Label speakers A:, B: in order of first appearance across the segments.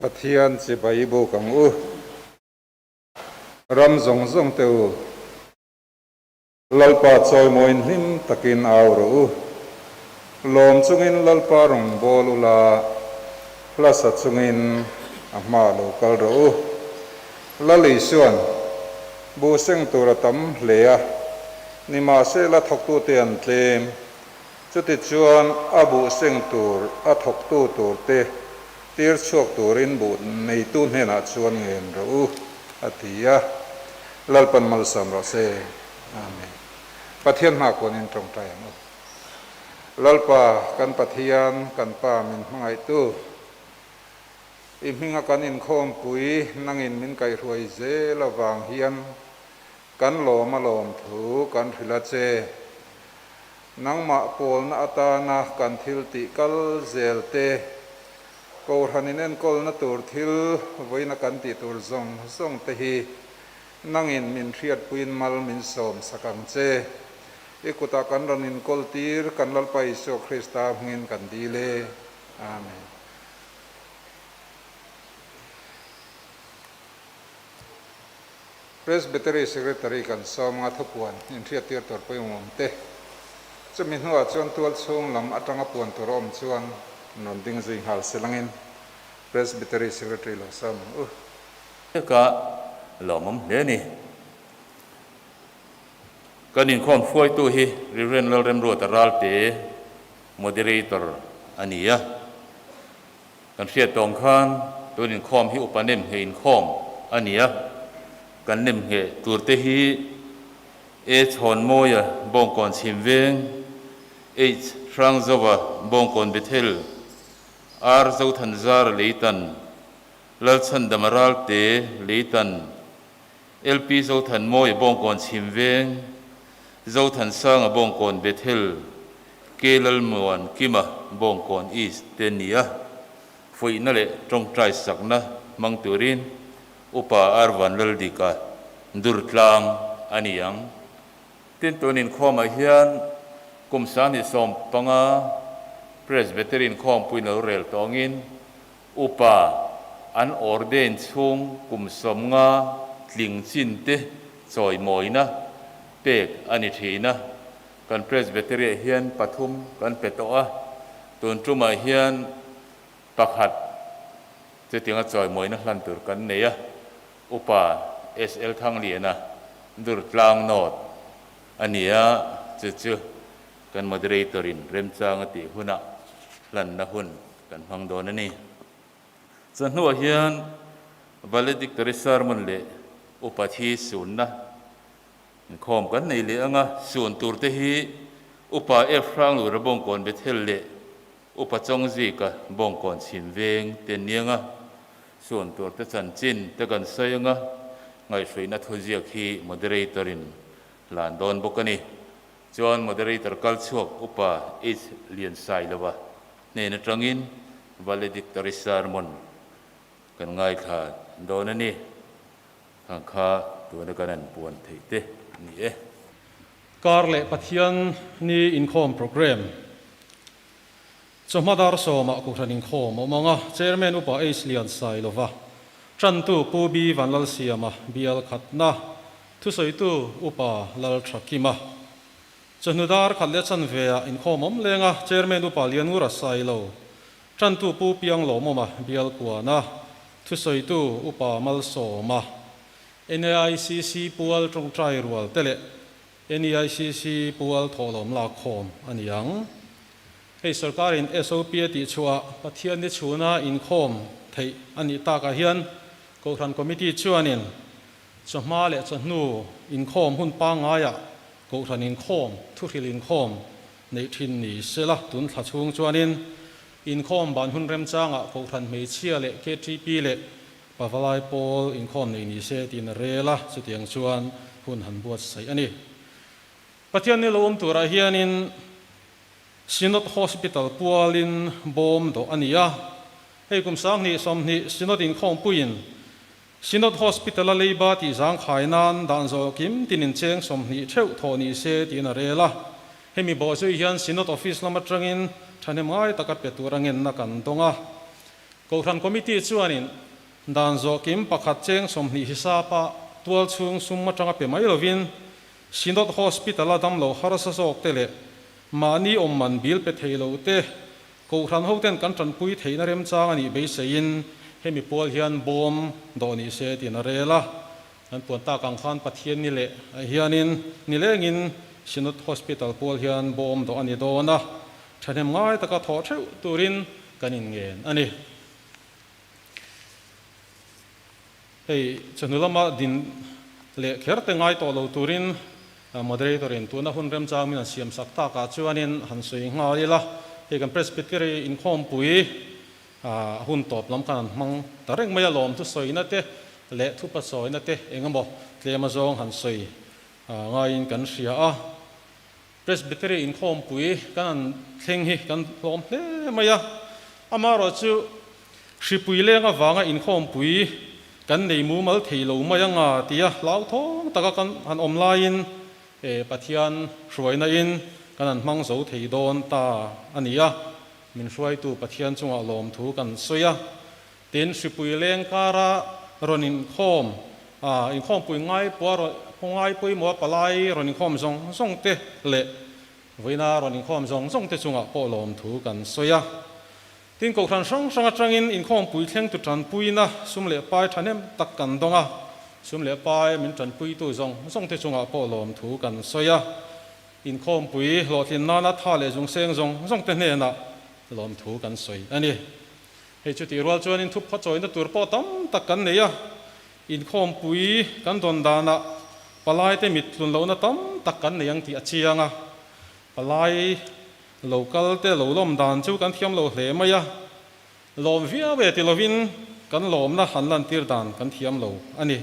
A: Pathian si Bible kang u ram zong zong teu lalpa choi moin hlim takin auro u lom chungin lalpa rong bolula plus chungin ahma local ro u lali suan bu seng turatam hlea nima se la thok tu tian tlem chuti chuan abu seng tur a thok tu tur te tir chuak turin bu nei tu hena chuan ngen ro u atia lalpan mal sam ro se amen pathian ma kon in trong tai mo lalpa kan pathian kan pa min mangai tu imhinga kan Inkhawm pui nangin min kai ruai ze lawang hian kan lom alom thu kan thila che nangma pol na ata na kan thil ti kal zel te Kohhran en kol na tur thil voina kan ti tur zong zong te hi nangin min riat puin mal min som sakang che ikuta kan ranin kol tir kan lalpai so Krista ngin kan dile amen Presbytery Secretary kan som nga thupuan in riat tir tor poi ngom te chumin huwa chuan tual chung lam atanga puan turom chuan non ding zing hal selangin Presbytery Secretary lo sam
B: ka lomam le ni kan Inkhawm foi tu hi Reverend Lalrem ro taral te moderator ania kan sia Bawngkawn tu Inkhawm hi upanem he Inkhawm ania kan Nemngheh tur te hi e chhon moya Bawngkawn Chhimveng e rang zawa Bawngkawn Bethel ar zau than zar leitan lalchan damaral te leitan LP zau than moi Bawngkawn Chhimveng zau than sang Bawngkawn Bethel kelal muan kima Bawngkawn East tenia foi na le trong trai sakna mang turin upa arvan laldika durtlang aniang tin tonin Inkhawm hian กุมสารที่สมปังPresbytery Inkhawm pui no rel tongin upa an ordain chung kum som nga tling chin te choi moina pek ani thina kan Presbytery hian pathum kan petoa tun truma hian pakhat che tinga choi moina hlan tur kan neya upa SL thang liana dur tlang not ania chu kan moderatorin remchang ati huna lan na hun kan hang don ani chan hnuah hian valedictory sermon le upathi sunna Inkhawm kan nei le anga sun turte hi upa Efrang lu ra Bawngkawn Bethel le upa chongji ka Bawngkawn Chhimveng ten nianga sun turte chan chin te kan sayanga ngai hruina thuziak hi moderatorin lan don bokani chuan moderator kalchuak upa is lian sai lawa nei na tangin valedictory sermon kan ngai kha donani kha tuana kanan puan theite ni
C: karle pathian ni Inkhawm program chomadar soma Kohhran Inkhawm omanga chairman upa is lian sai lova chantu pubi vanlal siama bial khatna thusoitu upa lal thakima chanudar khalle chanvea Inkhawm lenga chairman upa lian ngura sailo chantu pu piang lomoma bial kuana thusoitu upa mal soma NAICC pual trong trai rual tele NAICC pual tholom la khom aniang hei sarkarin SOP ti chua pathian ni chuna Inkhawm thei ani ta ka hian Kohhran committee chuanin chama le chanu Inkhawm hun pa nga ya Kohhran Inkhawm thuril Inkhawm nei thin ni sela tun thla chung chuanin Inkhawm ban hun rem changa Kohhran meichia le KTP le pavalai pol Inkhawm nei ni se tin rela chutiang chuan hun han buat sai ani pathian ni lom tura hianin Synod Hospital pualin bom do ania hei kum sang ni som ni Synod Inkhawm puin Synod Hospital leiba ti zang khainan dan zo kim tinin cheng som ni theu thoni se tin rela hemi bo zui hian Synod office lama tangin thanem ngai taka peturangin na kan tonga Kohhran committee chuanin dan zo kim pakhat cheng som ni hisapa tual chung summa tanga pe mai lovin Synod Hospital adam lo harasa sok tele mani omman bil pe theilo te Kohhran hoten kan tran pui theina rem chang ani be sein hemi pol hian bom doni se tin rela an puan ta kang khan pathian ni le hianin ni lengin Synod Hospital pol hian bom do ani dona thanem ngai taka tho theu turin kanin ngen ani hei chanulama din le kherte ngai to lo turin moderatorin tuna hun rem chang min siam sakta ka chuanin han sui ngai la hei kan Presbytery Inkhawm pui hun top lam kan mang tareng maya lom tu soina te le thu pa soina te engamo tlema zong han soi ngain kan ria Presbytery Inkhawm pui kan thleng hi kan lom hle maya amaro chu hripui lenga wanga Inkhawm pui kan nei mu mal theilo maya nga tia lau thong taka kan han omlain pathian hruaina in kan an mang zo thei don ta ania min hruai tu pathian chunga lom thu kan soya tin hripui leng kara ronin Inkhawm Inkhawm pui ngai puaro ngai pui mo palai ronin Inkhawm zong te le voina ronin Inkhawm zong te chunga po lom thu kan soya tin Kohhran sang atangin Inkhawm pui thleng tu tran pui na sum le pai thanem tak kan donga sum le pai min tran pui tu zong te chunga po lom thu kan soya Inkhawm pui lo thin na na tha le jung seng zong te ne na lom thu kan soi ani hei chu ti rual chuan in thup kha choi na tur po tam tak kan neya Inkhawm pui kan don dana palai te mit tlun lo na tam tak kan neyang ti achianga palai local te lo lom dan chu kan thiam lo hle maya lom via ve ti lovin kan lom na hanlan tir dan kan thiam lo ani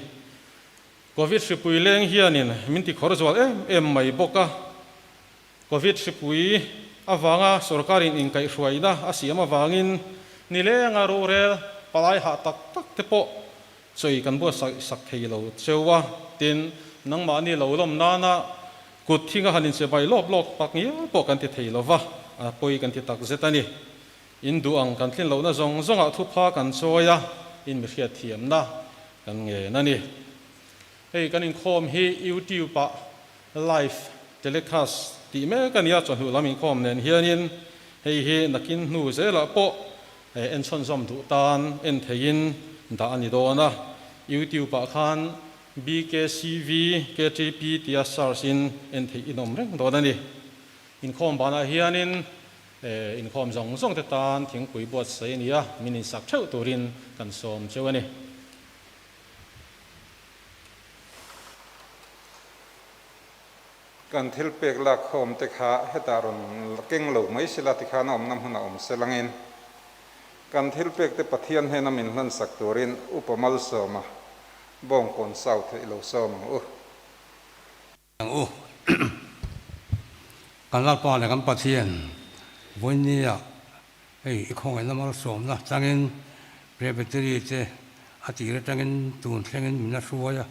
C: covid hripui leng hianin min ti khor zawal em mai boka covid hripui awanga sarkarin inkai hruaina asiam awangin nilenga ro rel palai ha tak te po choi kan bo sak theilo chewa tin nangma ni lo lom nana kut thinga hanin se bai lop lok pak ngia po kan ti thei lova a poi kan ti tak zetani in du ang kan thlin lo na zong zonga thu pha kan choya in mi hriat thiam na kan nge nani hei kan Inkhawm hi YouTube pa live telecast ti me kan ya chon hu lam Inkhawm nen hianin hei hi nakin nu zela po en chon zom du tan en thein da ani do na YouTube pa khan BKCV KTP TSR sin en thei inom reng do na ni Inkhawm bana hianin Inkhawm zong zong te tan thing pui buat sei nia minin sak theu turin kan som chewani
A: kan thil pek lak khom te kha hetaron keng lo mai sila ti kha na om nam huna om selangin kan thil pek te pathian he namin hlan sak turin upamal soma Bawngkawn south he lo soma
D: kan lal pa le kan pathian voinia ei khong en namal som na changin Presbytery che ati re changin tun thlengin mina suaya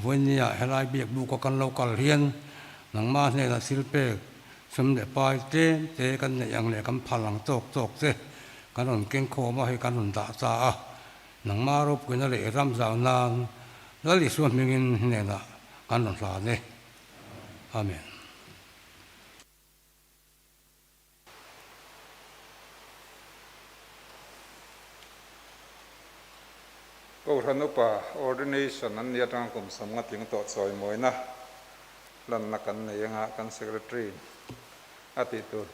D: voinia helai biak bu ko kan local hian nang ma ne la silpe som le pai te kan ne yang le kan phalang tok te kan on keng kho ma he kan on da cha a nang ma ro pu na le ram za na la li suam mingin ne na kan on la ne amen
A: Kohhran upa ordination an nia tang kum samngat ling to choi moina lan na kan nei nga kan secretary ati tur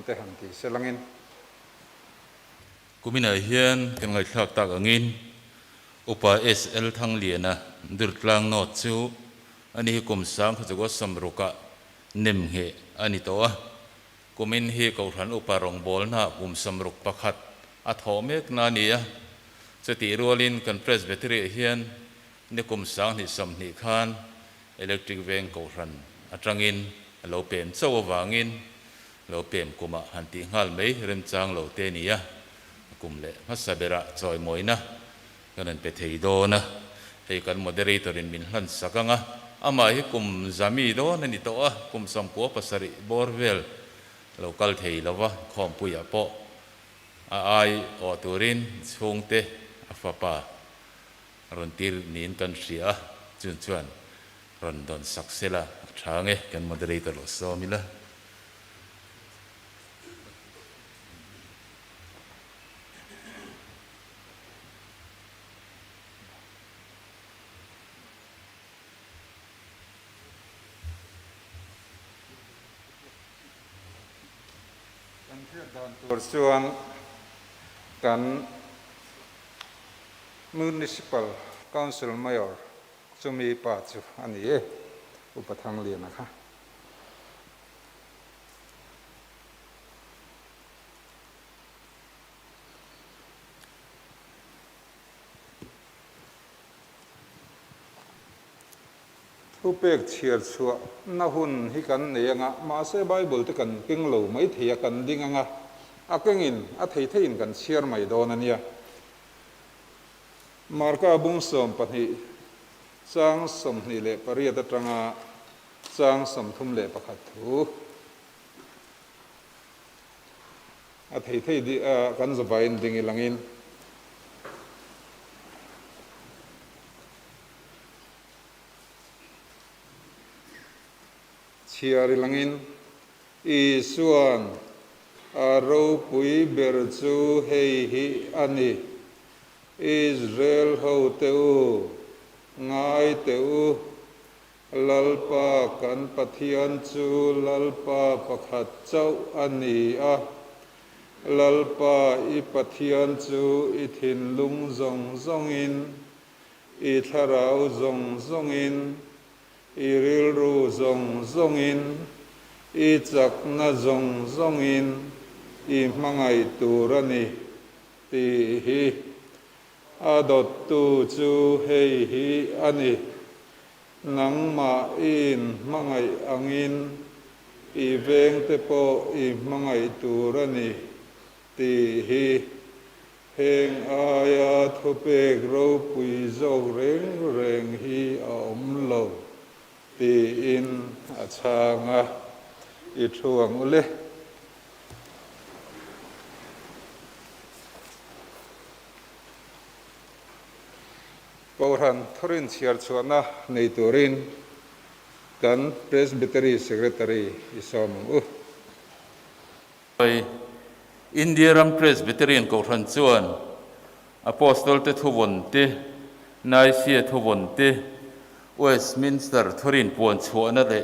A: te han ti selangin
B: kumina hian kan ngai thak tak angin upa SL thang liana dirtlang no chu ani kum sang khajago samruka Nemngheh ani to a kumin hi Kohhran upa rong bol na kum samruk pakhat a thomek na nia chati rolin kan Presbytery hian ni kum sang ni sam ni khan electric veng Kohhran atangin lo pem chaw wangin lo pem kuma hanti ngal mei rem chang lo te nia kum le masabera choi moina kanan pe thei do na hei kan moderator in min hlan sakanga ama hi kum zami do na ni to a kum sam ko pasari borvel local thei lova khom puya po a ai o turin chungte afapa rontir nin kan ria chuan ron don saksela thange kan moderator lo somila
A: chuan kan municipal council mayor chumi pa chu ani e upathang liana kha upek chiar chua na hun hi kan neanga ma se bible te kan kinglo mai thia kan dinganga akengin a theithein kan chiar mai donania marka bung som pathi chang som ni le pariya tanga chang som thum le pakhat thu a thei di kan zabain ding ilangin chiari langin isuan aro pui berchu hei hi ani Israel ho teu ngai teu lalpa kan pathian chu lalpa pakhat chau ani a lalpa I pathian chu I thin lung zong zongin I tharau zong zongin I ril ru zong zongin I chak na zong zongin I mangai turani ti hi adot tu chu hei hi ani nang ma in mangai angin I veng te po I mangai turani ti hi heng aya thupek ro pui zog reng reng hi om lo ตีอินอาชางะอิทวงอุเลKohhran Thorin Siarchuana Neiturin kan Presbytery Secretary Isomung
B: India Ram Presbytery in Kohhran Chuan Apostol te thuvonte Naisia thuvonte Westminster Thorin Puan Chuana le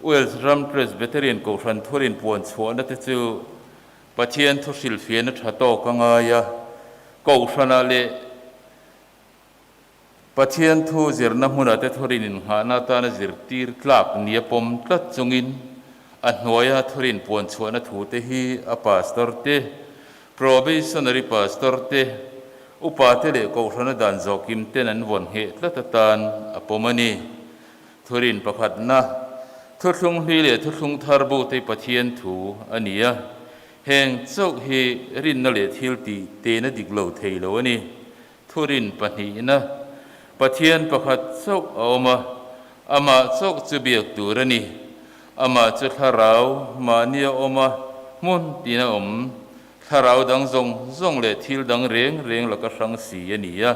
B: Wales Ram Presbytery in Kohhran Thorin Puan Chuana te chu Pathian Thusil Fian Thato Kangaya Kohhrana le Pathian thu zirna hmuna te thorin in hana ta na zirtir tlak nia pom tlat chungin a hnuaia thorin puan chuana thu te hi a pastor te probationary pastor te upa te le Kohhrana dan zokim ten an von he tlatatan a pomani thorin pakhat na thuthlung hli le thuthlung tharbu te Pathian thu ania heng chok hi rin na le thil ti te na diglo theilo ani thorin pahni na Pathian pakhat chok awma ama chok chu biak turani ama chu tharau mania oma mun tina tharau dang zong le thil dang reng la ka sang si ania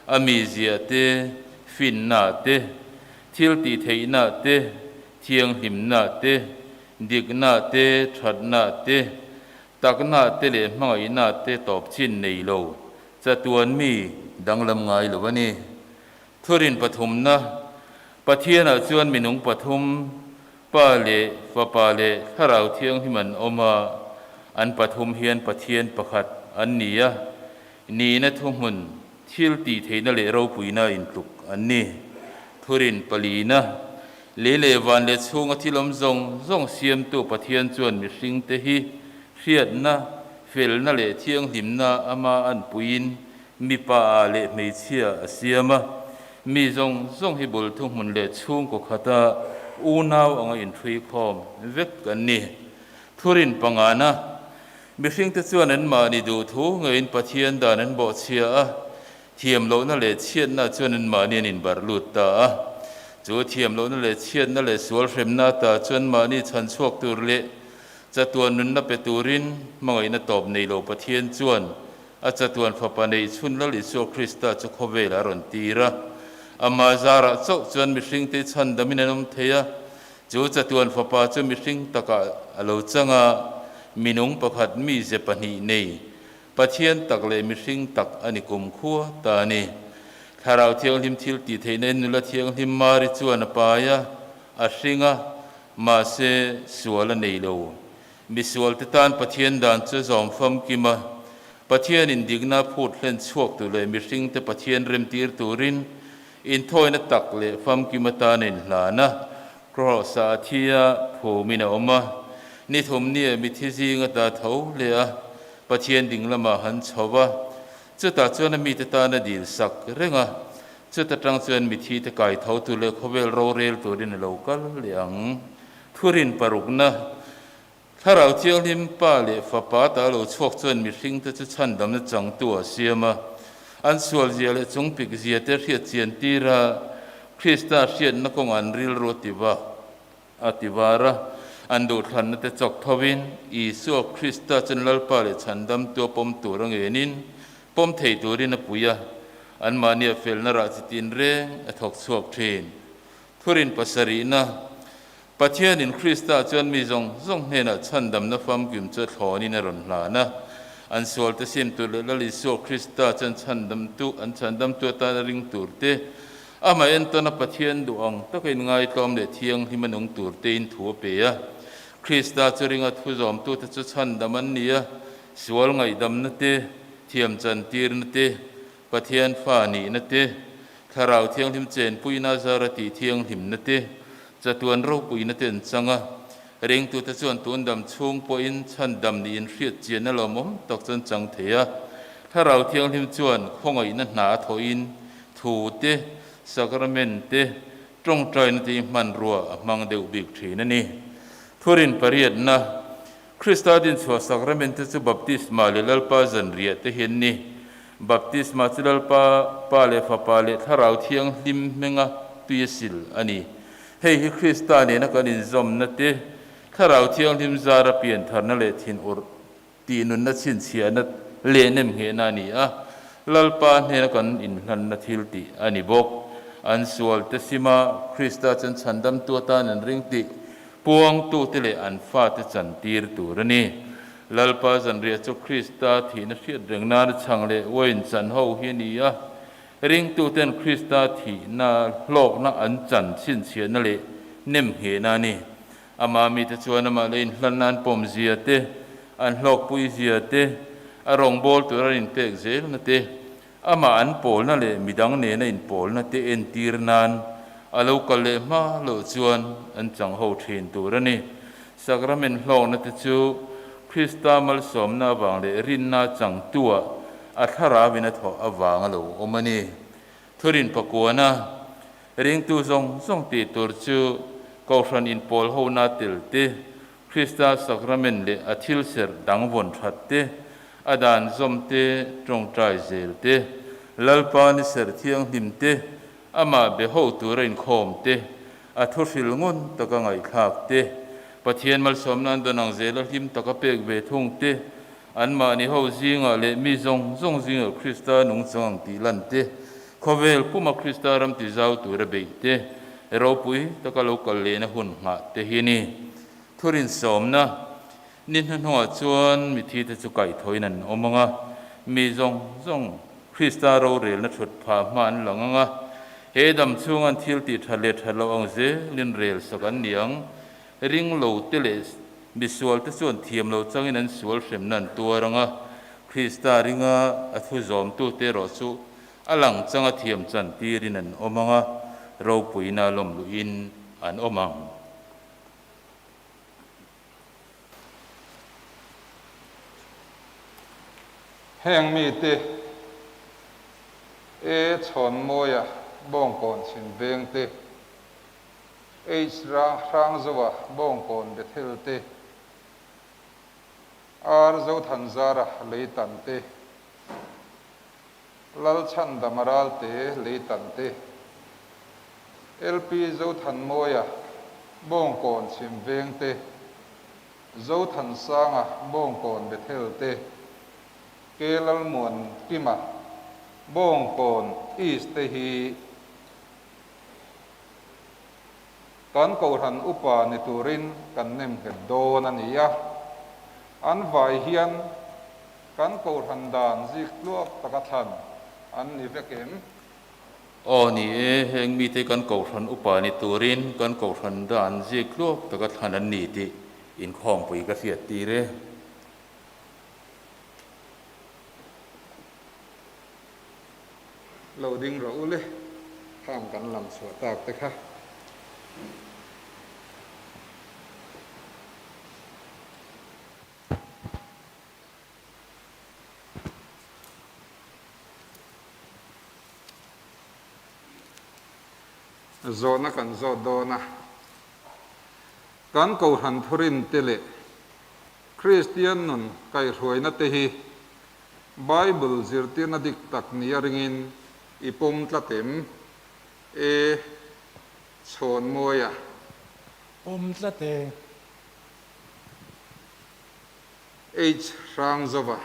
B: ami zia te fin na te thil ti theina te thiang him na te dik na te that na te tak na te le hmangai na te top chin nei lo chatuan mi danglam ngai lo wani Thorin pathum na Pathian a chuan minung pathum pa le fa pa le tharau thiang himan oma an pathum hian Pathian pakhat an nia ni na thumun thil ti theina le ro puina in tluk an ni Thorin palina le van le chunga thilom zong siam tu Pathian chuan mi hring te hi hriat na fel na le thiang hlim na ama an puin mi pa le meichhia asiama mi zong hi bul thu mun le chung ko khata unaw anga in thui khom vek kan ni Thorin pangana mi hring te chuan an ma ni du thu ngain Pathian dan an bo chia a thiam lo na le chiat na chuan an ma ni in bar lut ta a chu thiam lo na le chiat na le sual hrem na ta chuan ma ni chan chuak tur le chatuan nun na pe turin mangai na top nei lo Pathian chuan a chatuan fapa nei chun la li so Krista chu khowela ron tira ama zara chok chuan mi hring te chan damin anom theya chu chatuan fapa chu mi hring taka alo changa minung pakhat mi je pahnih nei Pathian tak le mi hring tak ani kum khua ta ni tharau thiang hlim thil ti theinen nula thiang hlim mari chuan apaya a hringa ma se suala nei lo mi sual te tan Pathian dan chu zom fam kima Pathian in digna phut hlen chuak tu le mi hring te Pathian rem tir turin in thoi na tak le fam ki mata nen hlana cross a thia phumina oma ni thum ni mi thi jinga ta tho le a Pathian ding lama han chowa chuta chuan mi te ta na dil sak renga chuta tang chuan mi thi te kai tho tu le khowel ro rel turin local liang thurin parukna tharau chiang lim pa le fa pa ta lo chok chuan mi hring te chu chan dam na chang tu a siama an sual zia le chung pik zia te hriat chian tira Krista hriat na kong an ril ro ativara an do thlan na te chok thawin Isu Krista chen lalpa le chandam tu pom turang enin pom thei turin a puya an mania fel na ra chitin reng a thok chuak thin thurin pasari na Pathian in Krista chuan mi zong hena chandam na fam kim cha thoni na ron hlana an sual te sim tu le lali so Krista chan chandam tu ta ring turte ama ento na Pathian duang takin ngai tom le thiang himanung turte in thu pe ya Krista churinga thu zom tu te chu chandam an nia sual ngai dam na te thiam chan tir na te Pathian fa ni na te tharau thiang him chen puina zarati thiang him na te chatuan ro puina ten changa ring tu ta chuan tun dam chung po in chan dam ni in hriat chian na lomom tok chan chang theya tharau thiang him chuan khongai na hna tho in thu te sacrament te trong trai na ti man ruwa mang deu bik thina ni thurin pariat na Krista din chua sacrament te chu baptisma le lalpa zan ria te hin ni baptisma chu lalpa pa le fa pa le tharau thiang him menga tuisil ani hei hi Krista ne na kan in zom na te tharau thiang lim zara pian tharna le thin ur ti nun na chin chia na le Nemngheh na ni a lalpa ne na kan in hlan na thil ti ani bok an sual te sima Krista chan chandam tu ta nan ring ti puang tu te le an fa te chan tir tu rani lalpa zan ria chu Krista thi na hriat reng na chang le wain chan ho hi ni a ring tu ten Krista thi na lok na an chan chin chia na le Nemngheh na ni ama mi te chuan ama le in hlan nan pom zia te an lok pui zia te arong bol tu rin pek zel na te ama an pol na le midang ne na in pol na te en tir nan alo kal le ma lo chuan an chang ho thin tu rani sakrament hlok na te chu Krista mal som na wang le rin na chang tua a thara vina tho awang alo omani thurin pakuana ring tu zong zong ti tur chu Kohhran in pol ho na tel te Krista sakrament le athil ser dang von that te adan zom te trong trai zel te lalpa ni ser thiang him te ama be ho tur Inkhawm te athuril ngun taka ngai thak te pathian mal som nan donang zel him taka pek ve thung te an ma ni ho zinga le mi zong zong zinga Krista nung chang ti lan te khovel puma Krista ram ti zau tur be te ero pui taka local le na hun nga te hi ni thurin som na nin hnuwa chuan mi thi te chu kai thoinan omanga mi zong zong Krista ro rel na thut pha man langanga he dam chungan thil ti thale thalo ang ze lin rel sakan niang ring lo te le mi sual te chuan thiam lo changin an sual hrem nan tuaranga Krista ringa athu zom tu te ro chu alang changa thiam chan tirin an omanga ro puina lom lu in an omang
A: heng mi te e chon moya Bawngkawn Chhimveng te rang zawa Bawngkawn Bethel te zo than zara leitan te lal chan damaral te leitan te LP zo than moya Bawngkawn Chhimveng te zo than sanga Bawngkawn Bethel te kelal muan kima Bawngkawn East te hi kan Kohhran upa ni turin kan Nemngheh don ania an vai hian kan Kohhran dan zik luak takathan an ni vekem
B: o ni e heng mi te kan Kohhran upa ni turin kan Kohhran dan zik luak takathan an ni ti Inkhawm pui ka siat ti re
A: loading ro ule tham kan lam chua tak te kha zona kan zo dona kan Kohhran thurin tele Christian nun kai hroina te hi Bible zirtina dik tak niaringin ipum tlatem e chon moya
E: tlate
A: h rang zova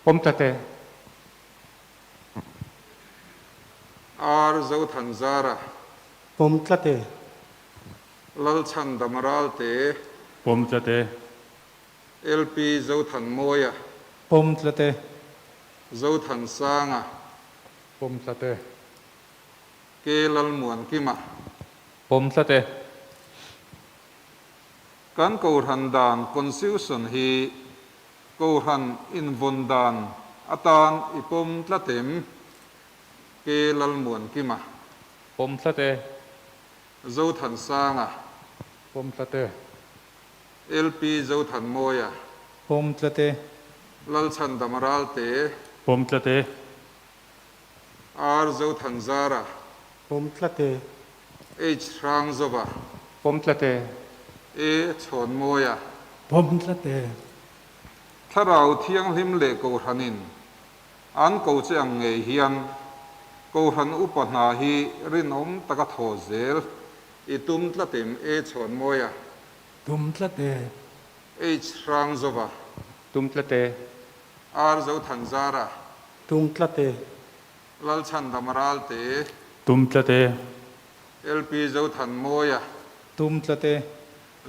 E: tlate
A: r zo than zara
E: tlate
A: lal chan damaral te
E: tlate
A: LP zo than moya
E: tlate
A: zo than sanga
E: tlate
A: kelal muan kima
E: tlate
A: kan Kohhran dan constitution hi Kohhran in vondan atan ipum tlatem kelal muan kima
E: tlate
A: zo than sanga
E: tlate
A: LP zo than moya
E: tlate
A: lal chan damaral te
E: tlate
A: r zo than zara
E: tlate
A: h rang zova
E: tlate
A: e chon moya
E: tlate
A: tharau thiang hlim le Kohhranin an ko chang ngei hian Kohhran upahna hi rin om taka tho zel itum tlatim e chon moya
E: tum tlate
A: h rang zova
E: tum tlate
A: ar zo thanzara
E: tum tlate
A: lal chan damaral te
E: tum tlate
A: lp zo than moya
E: tum tlate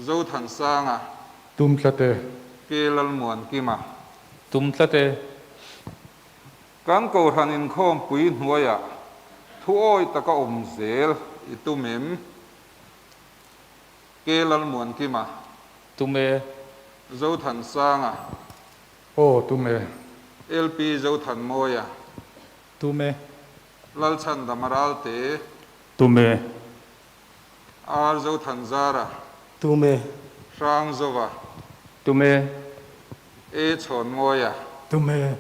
A: zo than sanga
E: tum tlate
A: ke lal muan kima
E: tum tlate
A: kan Kohhran Inkhawm pui hnuaia thu oi taka zel itumim ke lal muan kima
E: tume
A: zo than sanga
E: o tume
A: lp zo than moya
E: tume
A: lal chan damaral te
E: tume
A: ar zo than zara
E: tume
A: rang zova
E: tume
A: e chon moya
E: tume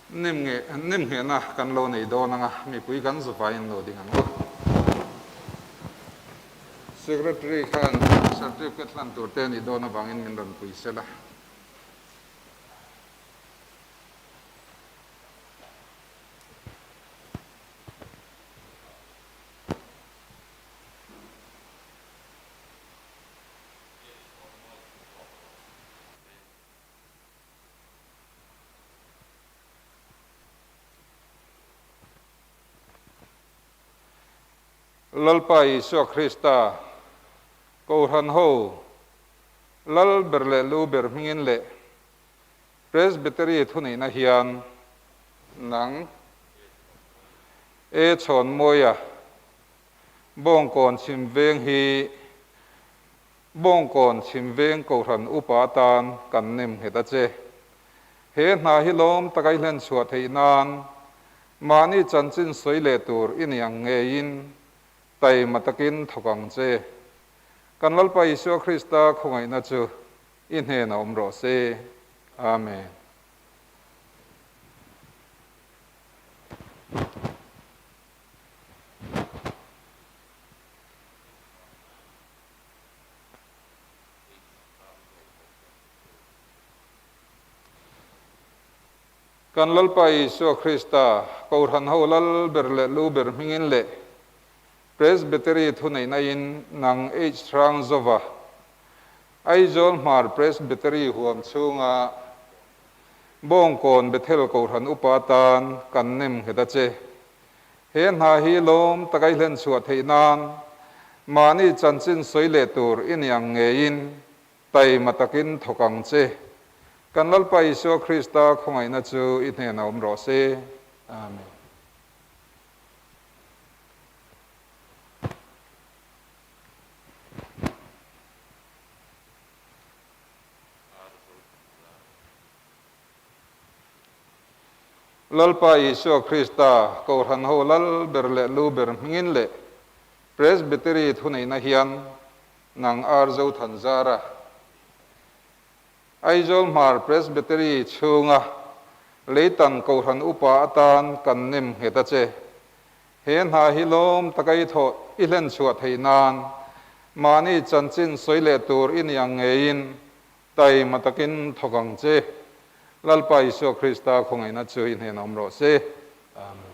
A: Nemngheh na kan lo nei do nanga mi pui kan zufa in lo ding ang secretary khan certificate lan tur te ni do na bangin min ron pui sela lalpa Isu Krista Kohhran ho lal berle lu ber mingin le Presbytery thuni na hian nang e chon moya Bawngkawn Chhimveng hi Bawngkawn Chhimveng Kohhran upatan kan Nemngheh ta che he na hi lom takai len chuat thei nan mani chanchin soi le tur in yang nge in tay matakin thokang che kan lalpa Isu Krista khongai na chu in he na omro se amen kan lalpa Isu Krista Kohhran ho lal berle lu ber mingin le Presbytery thunei na in nang h rang zova Aizawl Hmar Presbytery huam chunga Bawngkawn Bethel Kohhran upatan kan Nemngheh ta che he na hi lom takai len chuat thei nan mani chanchin soi le tur in yang nge in tay matakin thokang che kan lalpa Isu Krista khongai na chu in he na omro se amen lalpa Isu Krista Kohhran ho lal berle lu ber mingin le Presbytery thunei na hian nang ar zo than zara Aizawl Hmar Presbytery chunga leitan Kohhran upa atan kan Nemngheh ta che he na hi lom takai tho ilen chuat thei nan mani chanchin soi le tur in yang nge in tay matakin thokang che lalpa Isu Krista khongai na chu in he na omro se amen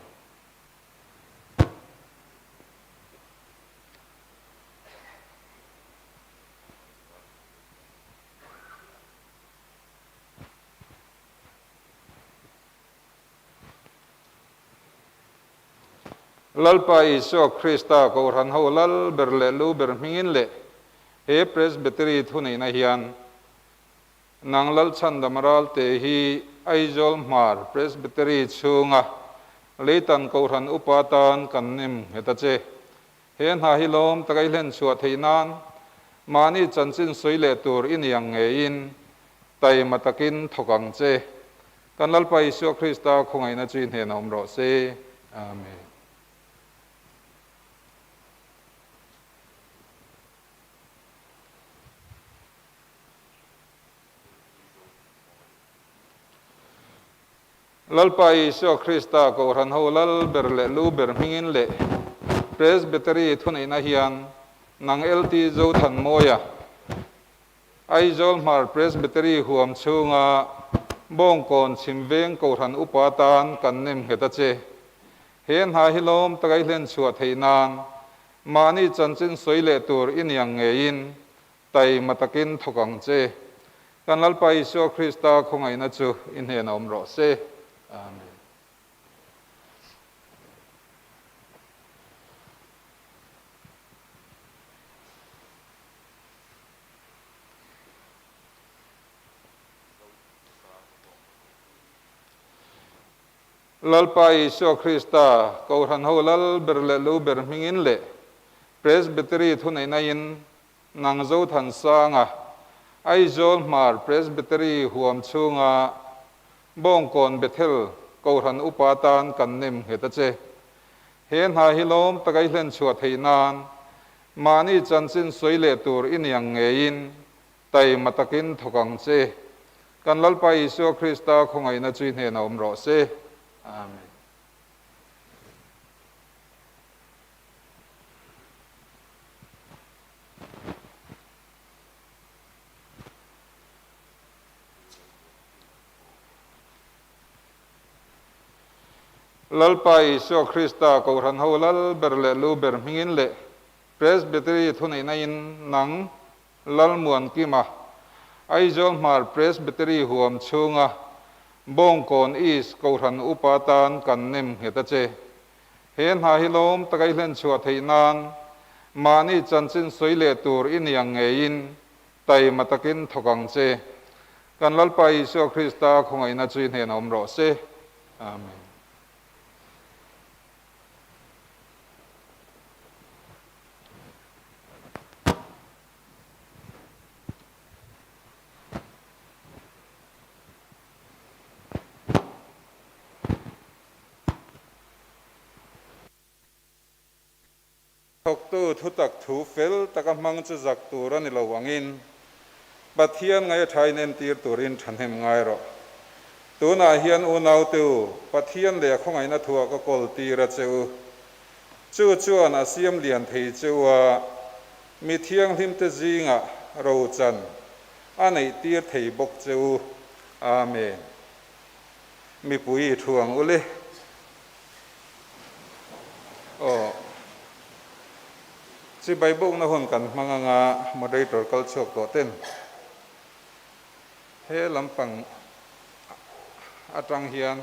A: lalpa Isu Krista Kohhran ho lal berle lu ber mingin le he Presbytery thunei na hian nang lal chan damaral te hi Aizawl Hmar Presbytery chunga leitan Kohhran upatan kan Nemngheh ta che he na hi lom takai len chuat thei nan mani chanchin soi le tur in yang nge in tay matakin thokang che kan lalpa Isu Krista khongai na chin he na omro se amen lalpa Isu Krista Kohhran ho lal berle lu ber mingin le Presbytery thunei na hian nang lt zo than moya Aizawl Hmar Presbytery huam chunga Bawngkawn Chhimveng Kohhran upatan kan Nemngheh ta che he na hi lom takai len chuat thei nan mani chanchin soile tur in yang ngein tai matakin thokang che kan lalpa Isu Krista khongai na chu in he na ro se amen. Lalpa Isu Krista Kohhran ho lal berle lu ber mingin le Presbytery thunai na in nangzo than sanga Aizawl Hmar Presbytery huam chunga Bawngkawn Bethel Kohhran upatan kan Nemngheh ta che hen ha hilom takai hlen chuat heinan mani chanchin soile tur in yang ngein tai matakin thokang che kan lalpa Isu Krista khongai na chin he na ro se amen. Lalpa Isu Krista Kohhran ho lal berle lu ber mingin le Presbytery thunai na in nang lal muan kima Aizawl Hmar Presbytery huam chunga Bawngkawn East Kohhran upatan kan Nemngheh ta che hen ha hilom takai hlen chuat heinan mani chanchin soile tur in yang ngein tai matakin thokang che kan lalpa Isu Krista khongai na chin he na ro se amen. Thok tu thutak thu fel taka mang chu zak tur ani lo wangin pathian ngai thain en tir turin thanem ngai ro tuna hian unau tu pathian le khongai na thua ka kol tira cheu chu chuan asiam lian thei chewa mi thiang hlim te zinga ro chan anei tir thei bok cheu amen. Mi pui thuang ule si Bible na hon kan mga moderator culture ko ten he lampang atang hian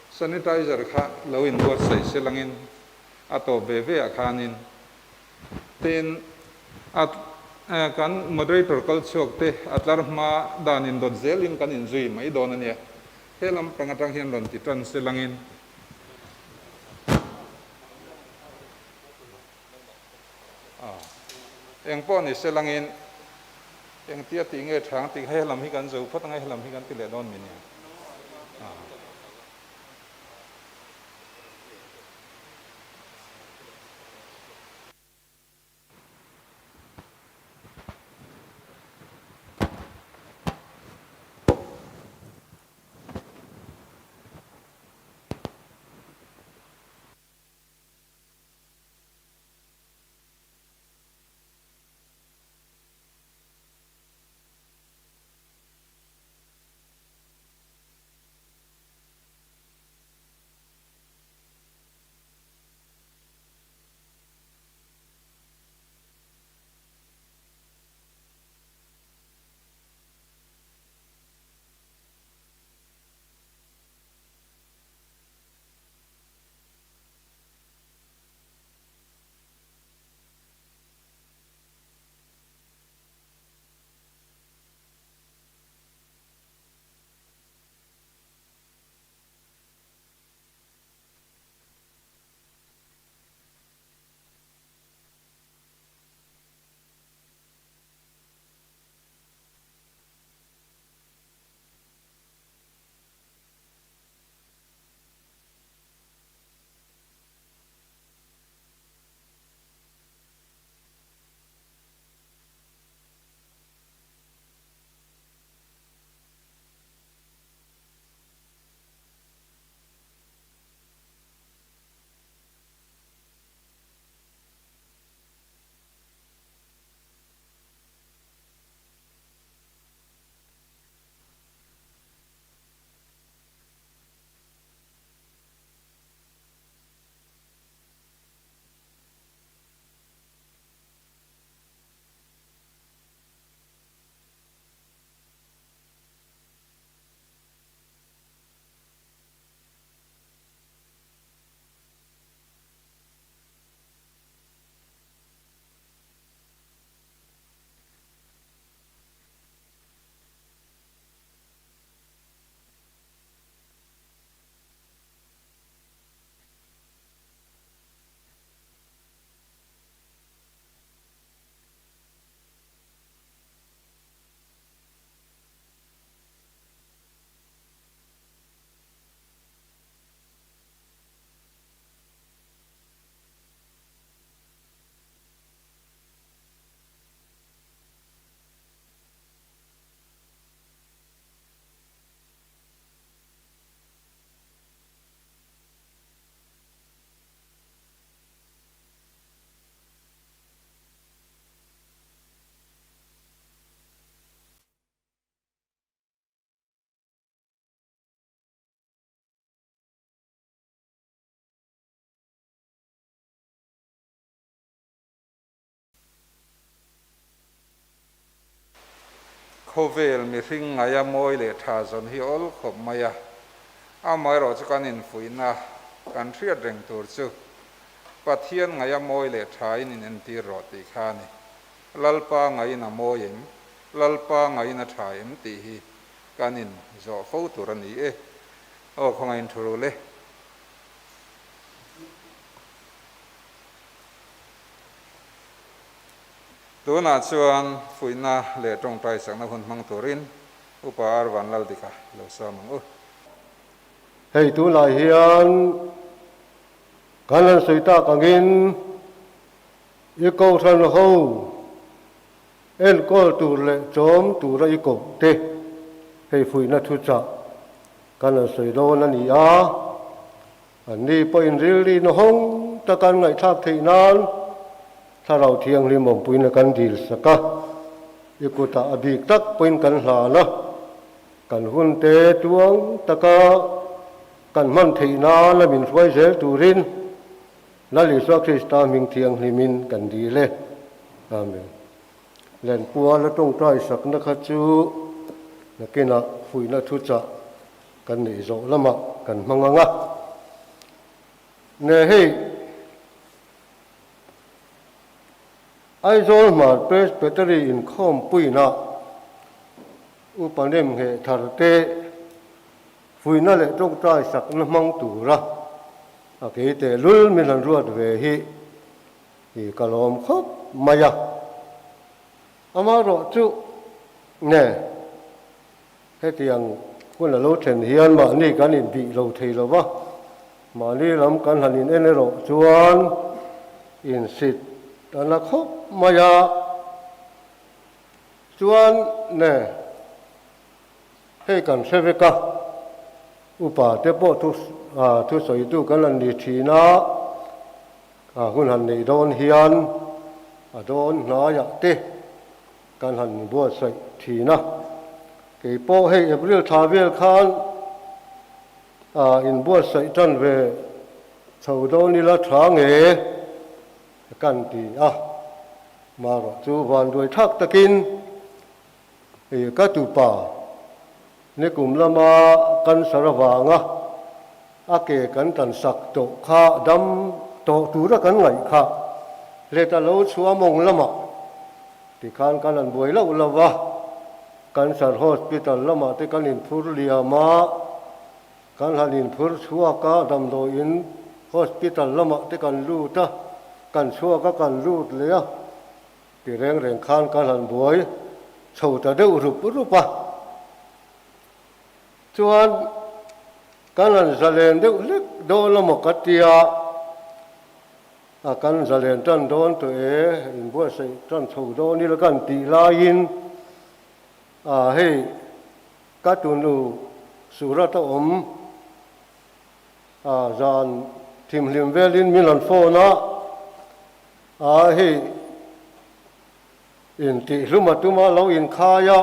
A: sanitizer kha loin bot sai selangin ato beve akhanin ten at kan moderator culture te atlar ma danin dot zelin kan injui mai don ania he lampang atang hian don ti tran selangin yang pon ni selangin yang tia ti nge thang ti he lam hi kan zo phat ngai lam hi kan ti le don min khovel mi hring ngaya moi le tha zon hi ol khop maya amai ro chu kanin fuina kan thriat reng tur chu pathian ngaya moi le tha in en tir ro ti khani lalpa ngai na moyem lalpa ngai na thaim ti hi kanin zo fo turani e o khongain thuru le tuna chuan fuina le tong tai sang na hun mang turin upa arwan lal dika lo samang u
F: hei tu lai hian kanan soita kangin i Kohhran ho en kol tur le chom tur i kop te hei fuina thu cha kanan soi do na ni a an ni po in ril ri no hong ta kan ngai thap thei nanถ้าเราเที่ยงริมมปุยนกันดีสักอีกุตาอบิกตักปุยนกันหลานะกันหุ่นเตตวงตะกะกันมันเทนาและมินสวยเสตูรินและลิสวกคริสตามิงเที่ยงริมินกันดีเลยอาเมนเล่นปัวและต้องใจสักนักจูนักกินฟุยนักทุจกันในโจละมะกันมังงะเนให้Aizawl Hmar Presbytery Inkhawm puina upanem he tharte fuina le tong trai sak na mang tura ake te lul milan ruat ve hi kalom khop maya amaro chu ne he tiang kun lo then hian ma ni kan in bi lo thei lo wa ma ni lam kan hanin ene ro chuan in sit ana khop maya chuan ne hei kan seveka upa te po tu soi tu kan an ni thina hun han nei don hian a don na ya te kan han bo sai thina ke po hei april thavel khan in bo sai tan ve chho don ni la tha ngeกันตีมารอจูวันด้วยทักตะกินก็ตุป่าในกลุ่มละมากันสารวางอาเกกันตันสักโตข้าดำโตตูระกันไงข้าเลตาโลชัวมงละมาที่การกันบวยละอุลาวะกันสารโฮสปิตาลละมาที่กันอินพูรเลียมากันหันินพูรชัวก้าดำโดอินโฮสปิตาลละมาที่กันลูตากันชั่วก็กันรูดเลยปีแรงข้านกันหันบวยโฉดแต่เดือรูปะชวนกันหันแสลนเดือเล็กโดนละหมกตียกันแสลนจันโดนตัวอินบวยใส่จันโฉดโดนนี่ละกันตีลายินให้กัตุนูสุรตอมจานทิมลิมเวลินมิลันโฟนะให้อินติลุมาตุมาเราอินคายะ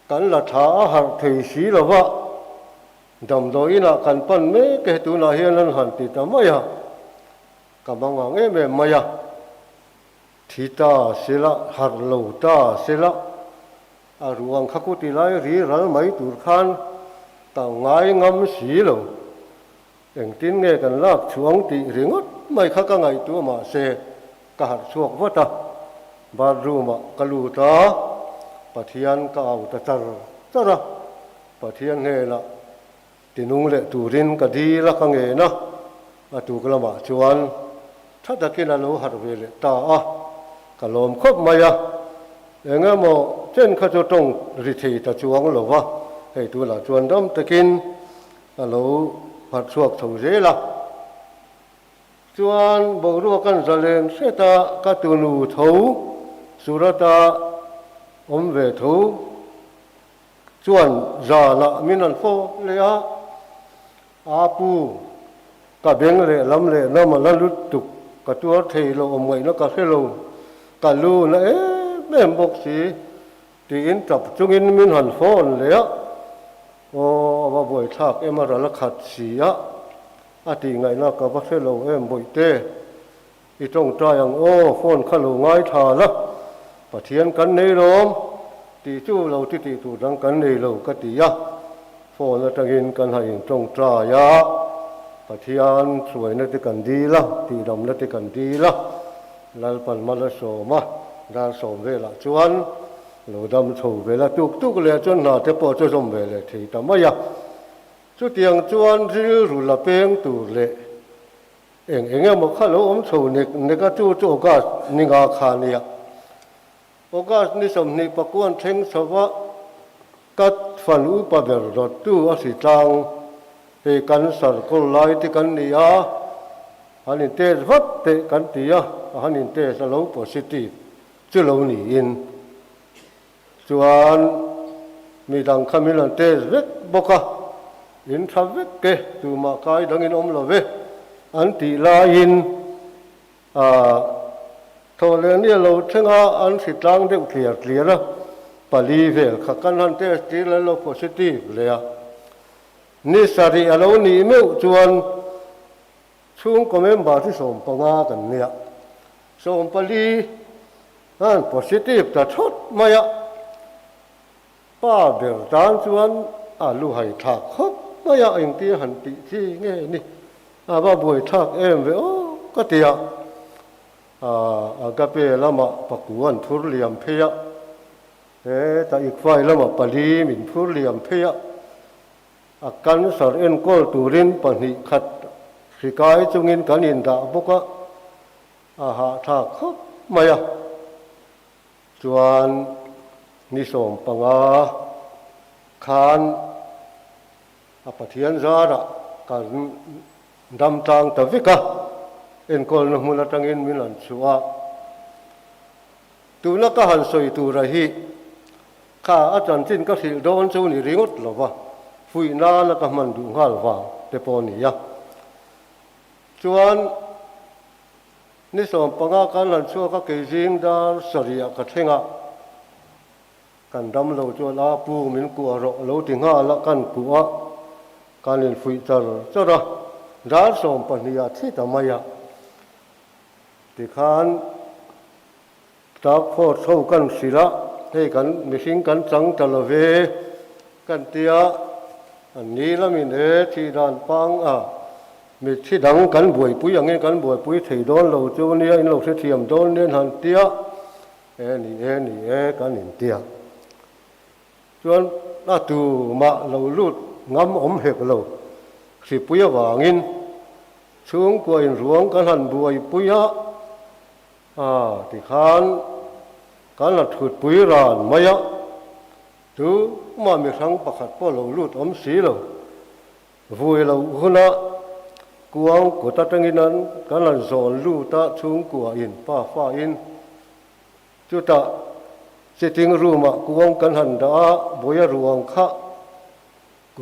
F: กันละท้าหักเทศีละวะดำโดยนักกันปั้นเมเกตุนาเฮียนันหันติตามายะกับบังวังเมมายะทิตาเสละหัดโลตาเสละอารวงขกุติไลรีรัลไม่ตุรขันต่างไงงำสีโลเอ็งตินเงกันลากช่วงติเริงดไม่ข้าก็ไงตัวมาเสกหัดช่วงวัดบารูมะกลูตาปะเทียนก็เอาแต่จระปะเทียนเฮละตินุงเลตูรินก็ดีละกังเงนะตูกละมาชวนถ้าตะกินอโลหัดเวเลตากะลมคบมายะเองโมเช่นข้าจะต้องริทีตะจวงหรอวะให้ตัวละชวนดำตะกินอโลผัดสวกถูเจละชวนบอกรู้กันแสดงเสตากาตูนูถูสุรตาอมเวถูชวนจาละมินันโฟเลียอาปูกะเบงเลลำเลน้ำมันลุดตุกกะตัวเทโลอมไว้นักกะเทโลกะลูนะแม่บอกสีตีอินจับจุงอินมินันโฟเลียโอ้ว่าบ่อยทักมาระละขัดเสียอาทิไงนักกะเทโลบ่อยเตอีตรงใจอย่างโอ้ฝนขลุ่ง่ายทาละปะเทียนกันในโรม ตีจู้เราที่ตีตูดังกันในเราก็ตียะฟอนละตังอินกันให้ตรงตรายะปะทียนสวยนัดกันดีละตีดำนัดกันดีละลาปันมาละโสมาดาสมเวลาจวนเราดำโฉเวลาตุกเลยจนหนาเทปจะสมเวลาที่ทำไมอะจุดเตียงจวนที่รู้ละเพียงตูเละเองมาข้าเราโฉเนี่ยก็จู่โอกาสนิงาคานี่โอกาสนี้สมนิปกวนเทงสวะกัดฝันอุปเบรดตู้อสิจังเฮกันสารกุลไลที่กันนี่ฮันนิเตสวัดเตกันตีฮันนิเตสเราโพสิทีฟจุเราหนีอินส่วนมีดังคำมิลันเตสเวกบกะอินทเวกเกตูมากายดังอินลาเวอันติลาอินทอเลนี่เราเช่นอันสิตังเด็กเคลียร์ปลีเวลขักันหันเตสตีแล้วเราโพสิทีฟเลยนี่สารีเราหนีไม่จวนช่วงก็ไม่บาที่สมปงากันเนี่ยสมปลีนั่นโพสิทีฟแต่ชดไม่ป้าเบลจานชวนลูกให้ถักครบไม่เองที่หันติที่เงี้ยนี่บ้าบวยถักเวโอก็เตียก็เป็นละมาปกวนทุเรียมเพียแต่อีกฝ่ายละมาปลีมินทุเรียมเพียกันสารเอ็นกอลตูรินปนิขัดสิกายจงินกันอินดาบุกหาถักครบไม่จวนนิสมปังคานปะเทียนซาระกันดำจางตะวิกะเอ็นกอลนมุลตังอินมิลันชัวตูนักหันสวยตูระฮีข้าอาจารย์จินก็สิโดนจูนี่ริงดหรอวะฟุยนานักมันดูหัลวาเตปอนี่จวนนิสมปังกันลันชัวก็เกิดจิงดาสริยกะเทงกันดำเราจวนอาปูมินกัวรอเราถึงละกันกัวการเล่นฟุยจระดาสมปนิยาที่ทำไมที่ขานจับโฟดเข้ากันศิละให้กันมิสิงกันจังตะละเวกันเตียอันนี้ละมินที่ด้านปังมีที่ดังกันบวยปุยอย่างนี้กันบวยปุยถี่โดนเราจูเนี่ยอินเราเสียมโดนเนี่ยหันเตียนี่กันอินเตียจวนน่าตูมาเราลุดงำอมเหกเราสิปุยวางินช่วงกวยหลวงกันหันบวยปุยที่ขานกันละถุดปุยรานมายดูมามีครั้งประคัดพ่อเราลุดอมสีเราวุยเราหุนะกวางกุตัดงินันกันละสอนลูตาช่วงกวอินป้าฟ้าอินจุดสิทิงรู้มากวางกันหันดาบวยรวงข้า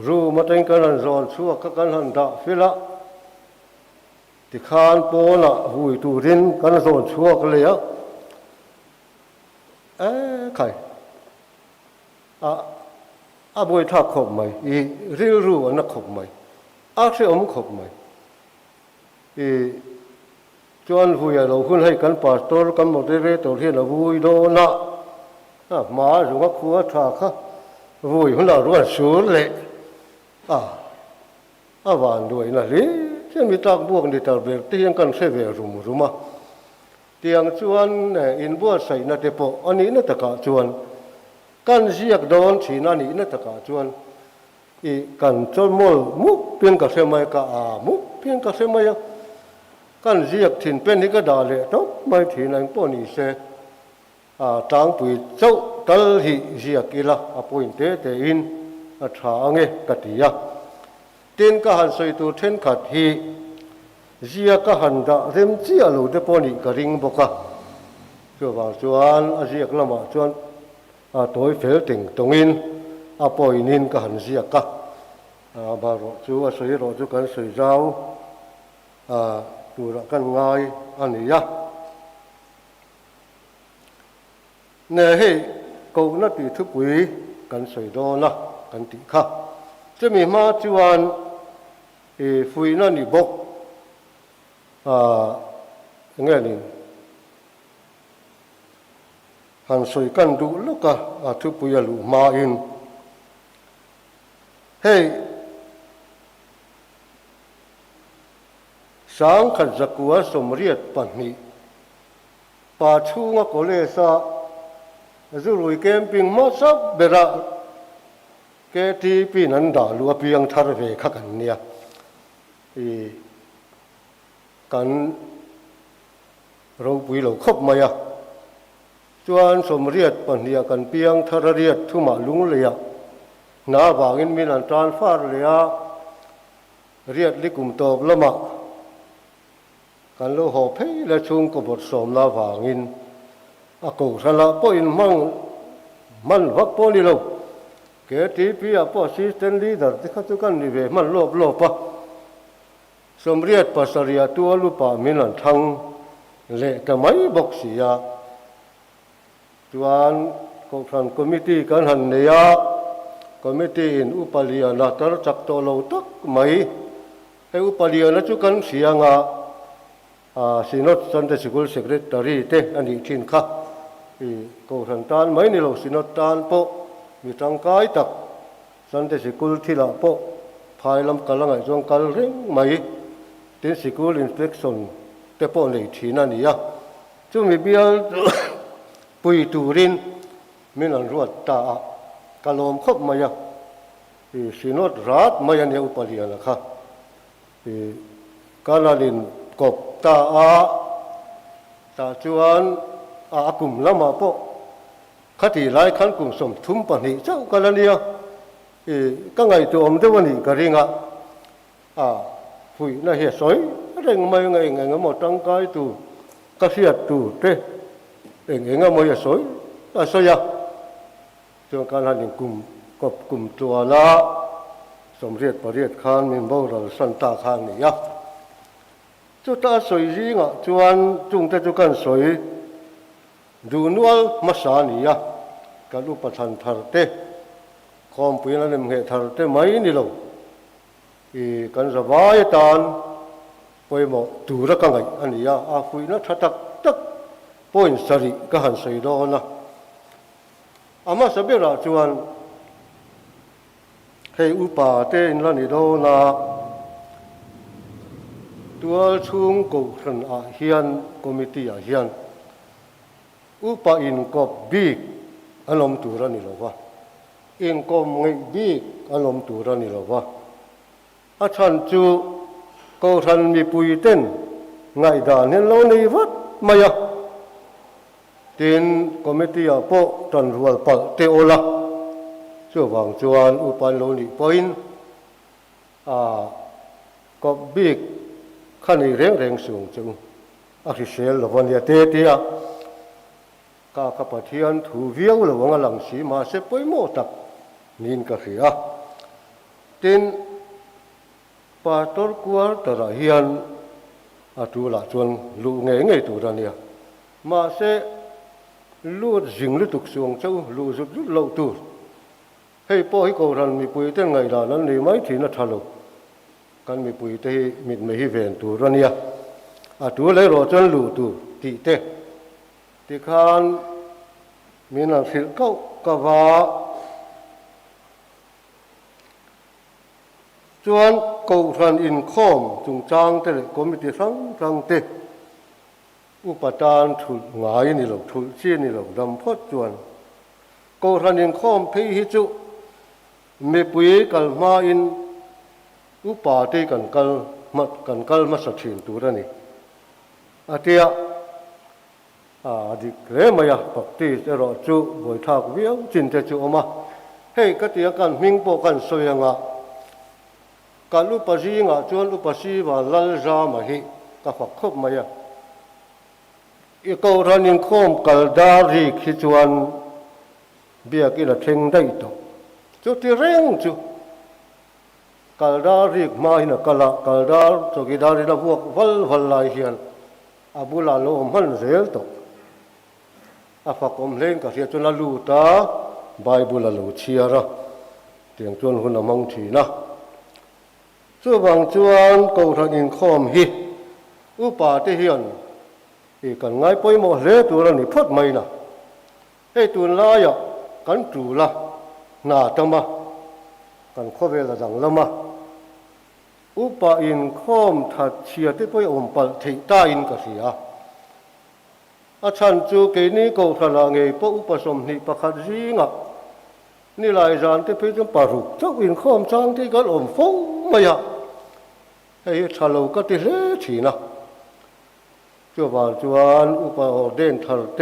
F: รู้มาตั้งกันหันสอนชัวกันหันดาฟิละที่ขานโปนะหุยตูรินกันสอนชัวกันเลยใครบวยทักขบไหมริรู้อันนักขบไหมเสียขบไหมจวนหุยเราคุณให้กันปัสตอร์กันหมดเลยตัวที่เราหุยโดนะมาหรือว่าขัวทักหุยของเรารู้ว่าสูญเลยหวานด้วยนะหรือจะมีตากบวกในตาเบิกที่ยังกันเสวยรู้มาเตียงจวนอินบัวใส่นาเตปอันนี้นัตกะจวนกันเสียกโดนฉีนันนี้นัตกะจวนกันจนมอลมุกเพียงกับเสมัยกะมุกเพียงกับเสมัยกันเสียกถิ่นเป็นนี่ก็ด่าเลยต้องไม่ถิ่นไหนป้อนี่เสจางปุยเจ้าตัลหิเสียกิละปุยเตอินทางเงกติยาเตียนก็หันสวยตัวเทนขัดฮีเสียก็หันดาเริ่มเสียลูเดปอนี่กระริงบกชัวจวนเสียกละมาจวนตัวเฟลติงตรงอินปอยนินก็หันเสียกบารอชัวสวยรอจุกันสวยเจ้าดูรักกันง่ายอันนี้เนี่ยให้กูนัดติทุกวีกันสวยโดนะกันติข้าจะมีมาจวนฟุยนั่นนี่บกเงี้ยนี่ han soi kan du loka a thu puya lu ma in hey sang khat zakua somriat panni pa chunga kolesa zurui camping ma sab bera ke ti pinan da lu piang thar ve kha kan nia i kan ro pui lo khop maya chuan somriat pahnia kan piang thar riat thuma lung leya na wangin min an transfer leya riat likum top lama kan lo ho phei la chung ko bot som la wangin a ko sala po in man vak po ni lo ke ti pi a po assistant leader ti kha tu kan ni ve man lop pa somriat pasaria tu lu pa min an thang le ka mai bok sia chuan Kohhran committee kan han neya committee in upalia na tar chak to lo tak mai he upalia na chu kan sianga sinot Sunday school secretary te ani thin kha Kohhran tan mai ni lo sinot tan po mi tangkai tak Sunday school thila po phailam kalangai jong kal ring mai tin school inspection te po nei thina nia chu mi bial pui turin min an ruat ta kalom khop maya sinot rat maya ne upalia na kha kalalin kop ta chuan akum lama po khati lai khan kum som thum pani chau kalania ka ngai tu om dewani karinga pui na he soi reng mai ngai mo tang kai tu ka siat tu te eng mo ya soi soya chuan kalalin kum tuala somriat pariat khan min bo ral san ta khan ni ya chu ta soi ringa chuan chung te chu kan soi du nual masa ni ya kan upathan thar te khom puina Nemngheh thar te mai ni lo kan zawai tan poimo tura ka ngai ani ya a puina thatak tak point sari ka han soi do na ama sabera chuan hei upa te in la ni do na tual chung Kohhran hian committee hian upa in kop Biak alom tura ni lo wa Inkhawm ngai Biak alom tura ni lo wa a chan chu Kohhran mi pui ten ngai dan hen lo nei wat maya tin committee po tan rual pal te ola chu wang chuan upan lo ni point kop Biak khani reng sung chung a ri sel lo van ya te tia ka pathian thu viau lo wanga lang si ma se poimo tak nin ka ria tin pastor kuar tara hian atula chuan lu nge tu rania ma se lu jing lu tuk suang chau lu zut lo tu hei po hi Kohhran mi pui ten ngai da nan ni mai thina thalo kan mi pui te mit me hi ven tu rania tu le ro chuan lu tu ti te ti khan mina phil kau ka wa chuan Kohhran Inkhawm chung chang te le committee rang te upatan thul ngai ni lo thul chi ni lo dam phot chuan Kohhran Inkhawm phei hi chu me pui kal ma in upa te kan kal ma sa thin tu ra ni atia dik re maya pakti ro chu boi thak viau chin te chu oma hei ka tia kan ming po kan soyanga kalu paji nga chuan lu pasi wa lal za ma hi ka phak khop maya Kohhran Inkhawm kal da ri khi chuan Biak ila theng dai to chu ti reng chu kal da ri ma hina kala kal da to ki da ri la buak val lai hian abula lo man zel to afakom len ka ria chun la lu ta bible lo chiara tiang chuan hun among thina chu wang chuan Kohhran Inkhawm hi upa te hian kan ngai poimo hle tur ani phot mai na ให้ตุนลายกันจูละหนาตมากันข้อเวลาดังละมาอุปอินข้อมถัดเชียที่ไปอมปัลถิตาอินกษียอาจารย์จูเกนี้ก็ทลางเงยปอุปสมนิปขัดจีงะนี่ลายจานที่ไปจนปารุกเจ้าอินข้อมจางที่กันอมฟงไม่ยะให้ชาโลก็ติเลชีนะจวบาจวนอุปอเดนทัลเต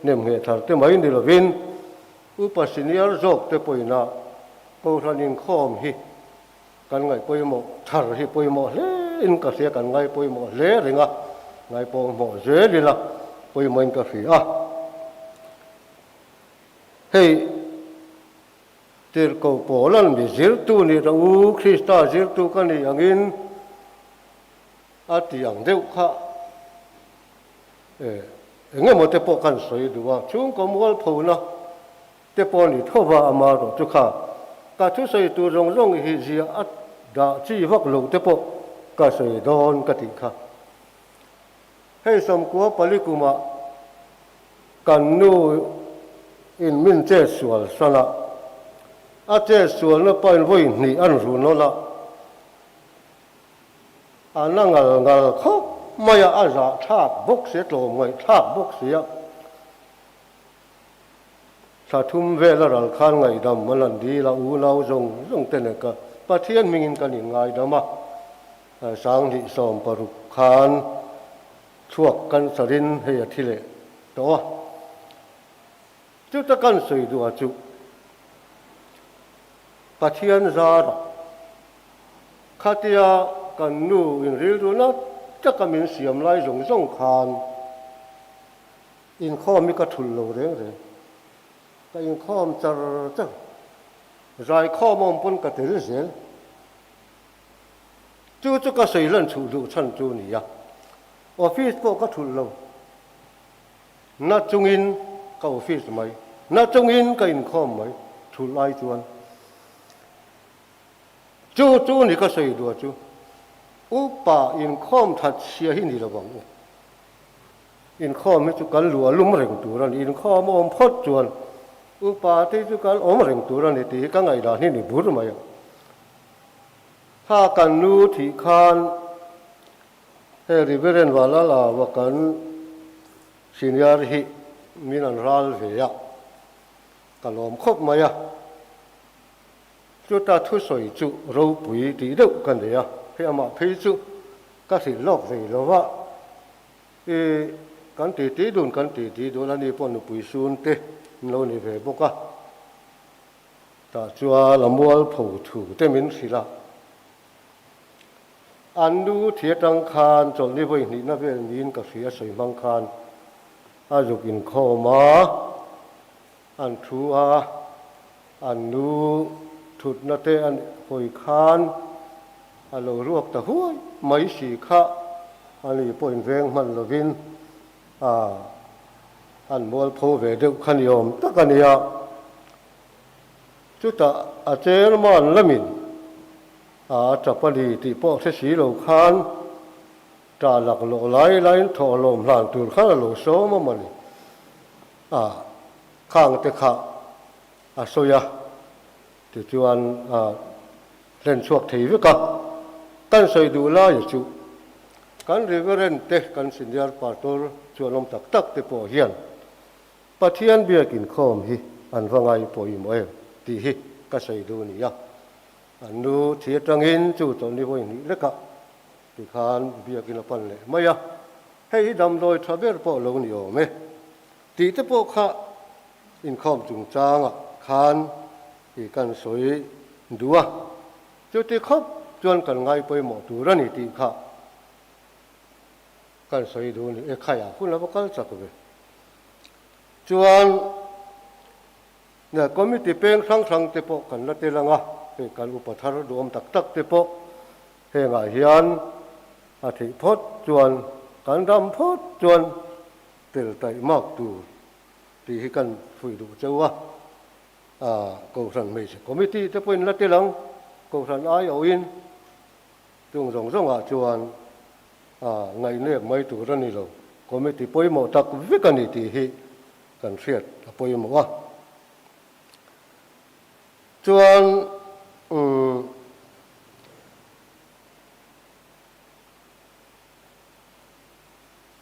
F: เนมเหทัลเตไม่นิลวินอุปสินียร์จกเตปอยนาก็ทานินข้อมฮีกันไงปอยโมทัลฮีปอยโมเลอินก็เสียกันไงปอยโมเลริงะไงปอยโมเจลิละปอยโมอินก็เสียเฮ้เจ้าก็ปอลันมีจิรตุนี่เราคริสต์จิรตุกันนี่อย่างอินอาทิอย่างเดียวค่ะงั้นมันจะปกันสวยดูว่าช่วงก็มัวพูนะจะปนี่ทั่วว่าอามาโรจุค่ะการทุสวยตัวรงฮิจิอัดดาจีวักลูจะปก็สวยโดนกติค่ะให้สมควรปลิกุมากันนูอินมินเจสวลสนะอาเจสวลนั้นไปวิ่งหนีอันรู้นั่นละอันนั้นงาเขาไม่อาจจะทับบุกเสียตัวไม่ทับบุกเสียถ้าทุ่มเวลาเราข้างไงดำมันดีเราอูเราจงเต้นก็ประเทศมีเงินกันยังไงดำมาสังที่สมปรุขานช่วกันสรินเฮียทีเลตัวจุดตะกันสวยตัวจุประเทศซาร์ขัดยากันนู่อินริลดูนัดจะกำมินเสียมไล่ส่งคานอินข้อมีกระทุนโลเรื่องเลยแต่อินข้อมจะรายข้อมองปนกระตือเสียจู่ก็ใส่เล่นชูดูชั้นจู่นี่ยะออฟฟิศพวกกระทุนโลนัดจงอินก็ออฟฟิศไหมนัดจงอินก็อินข้อมไหมทุนไล่จวนจู่นี่ก็ใส่ดูจู่อุปาอินข้อมทัดเชียหินี่ระวังอินข้อมไม่จุกันหลัวลุ่มเร่งตัวนั่นอินข้อมอมพดจวนอุปาที่จุกันอมเร่งตัวนั่นตีกังไงด่านี่บุรุษมาอย่างถ้ากันนูที่คานเฮริเบเรนวาลาลาวกันสินยาริมินันรัลเวียกันอมคบมาอย่างจุดตาทุสอยจุรูปุยตีดุกันเดียเพื่อมาพิจุก็สิลอกเลยแล้วว่ากันตีดุนกันตีดุแล้วนี่ปนปุยซูนเตโนนี่เผยบอกว่าแต่จัวละมัวผูถูเตมินสิละอันดูเทียตังคานจนนี่พวกนี้น่าเป็นมินกับเสียสวยมังคานอาจุกินข้อมาอันทัวอันดูถุดนาเตอันหอยคานอันเรารวกตะหัวไม่สีขะอันนี้ปนเวงมันละวินอันมัวโพเวเดกขันยอมตะกันเนี่ยจุดตาอาเจรมันละมินจับปลีที่ปอกเสียเหล่าคานตาหลักโลไล่ถอลมหลานตูนข้างโลโซมันข้างเตะขาโซยาที่จวนเล่นช่วงทีวิกะกันใส่ดูแลอยู่จุกันเรียกเล่นเตะกันสินยาปาโตรชวนลมตักเตะปอเฮียนปะเทียนเบียกินข้อมฮีอันว่าไงปอยมวยตีฮีก็ใส่ดูนี่ยะอันดูเทียจังอินจุตอนนี้พวกนี้เล็กะที่ขานเบียกินปันเลยไม่ยะให้ดำโดยทะเบียนปอลงนี่โอเมตีเตะปอข้าอินข้อมจุงจางขานอีกันสวยดูอ่ะจุดที่ครบจวนกันไงไปหมดดูแล้วนี่ตีข้ากันสวยดูนี่ใครคุณแล้วก็จักเลยจวนเนี่ยก็มีติเป็นครั้งเตปกันละเตลังอ่ะเป็นการอุปถัมภ์รวมตักเตปเฮงอาเฮียนอาทิพจน์จวนการดำพจน์จวนเตลไตมากดูตีให้กันฝึกดูเจ้าว่าKohhranไม่ใช่คอมมิตี้จะเป็นรัฐหลังKohhranไอเอาอินจงจวนไงเนี่ยไม่ตัวนี่เราคอมมิตี้ป่วยหมดตักวิกันนี่ที่ กันเสียดป่วยหมดจวน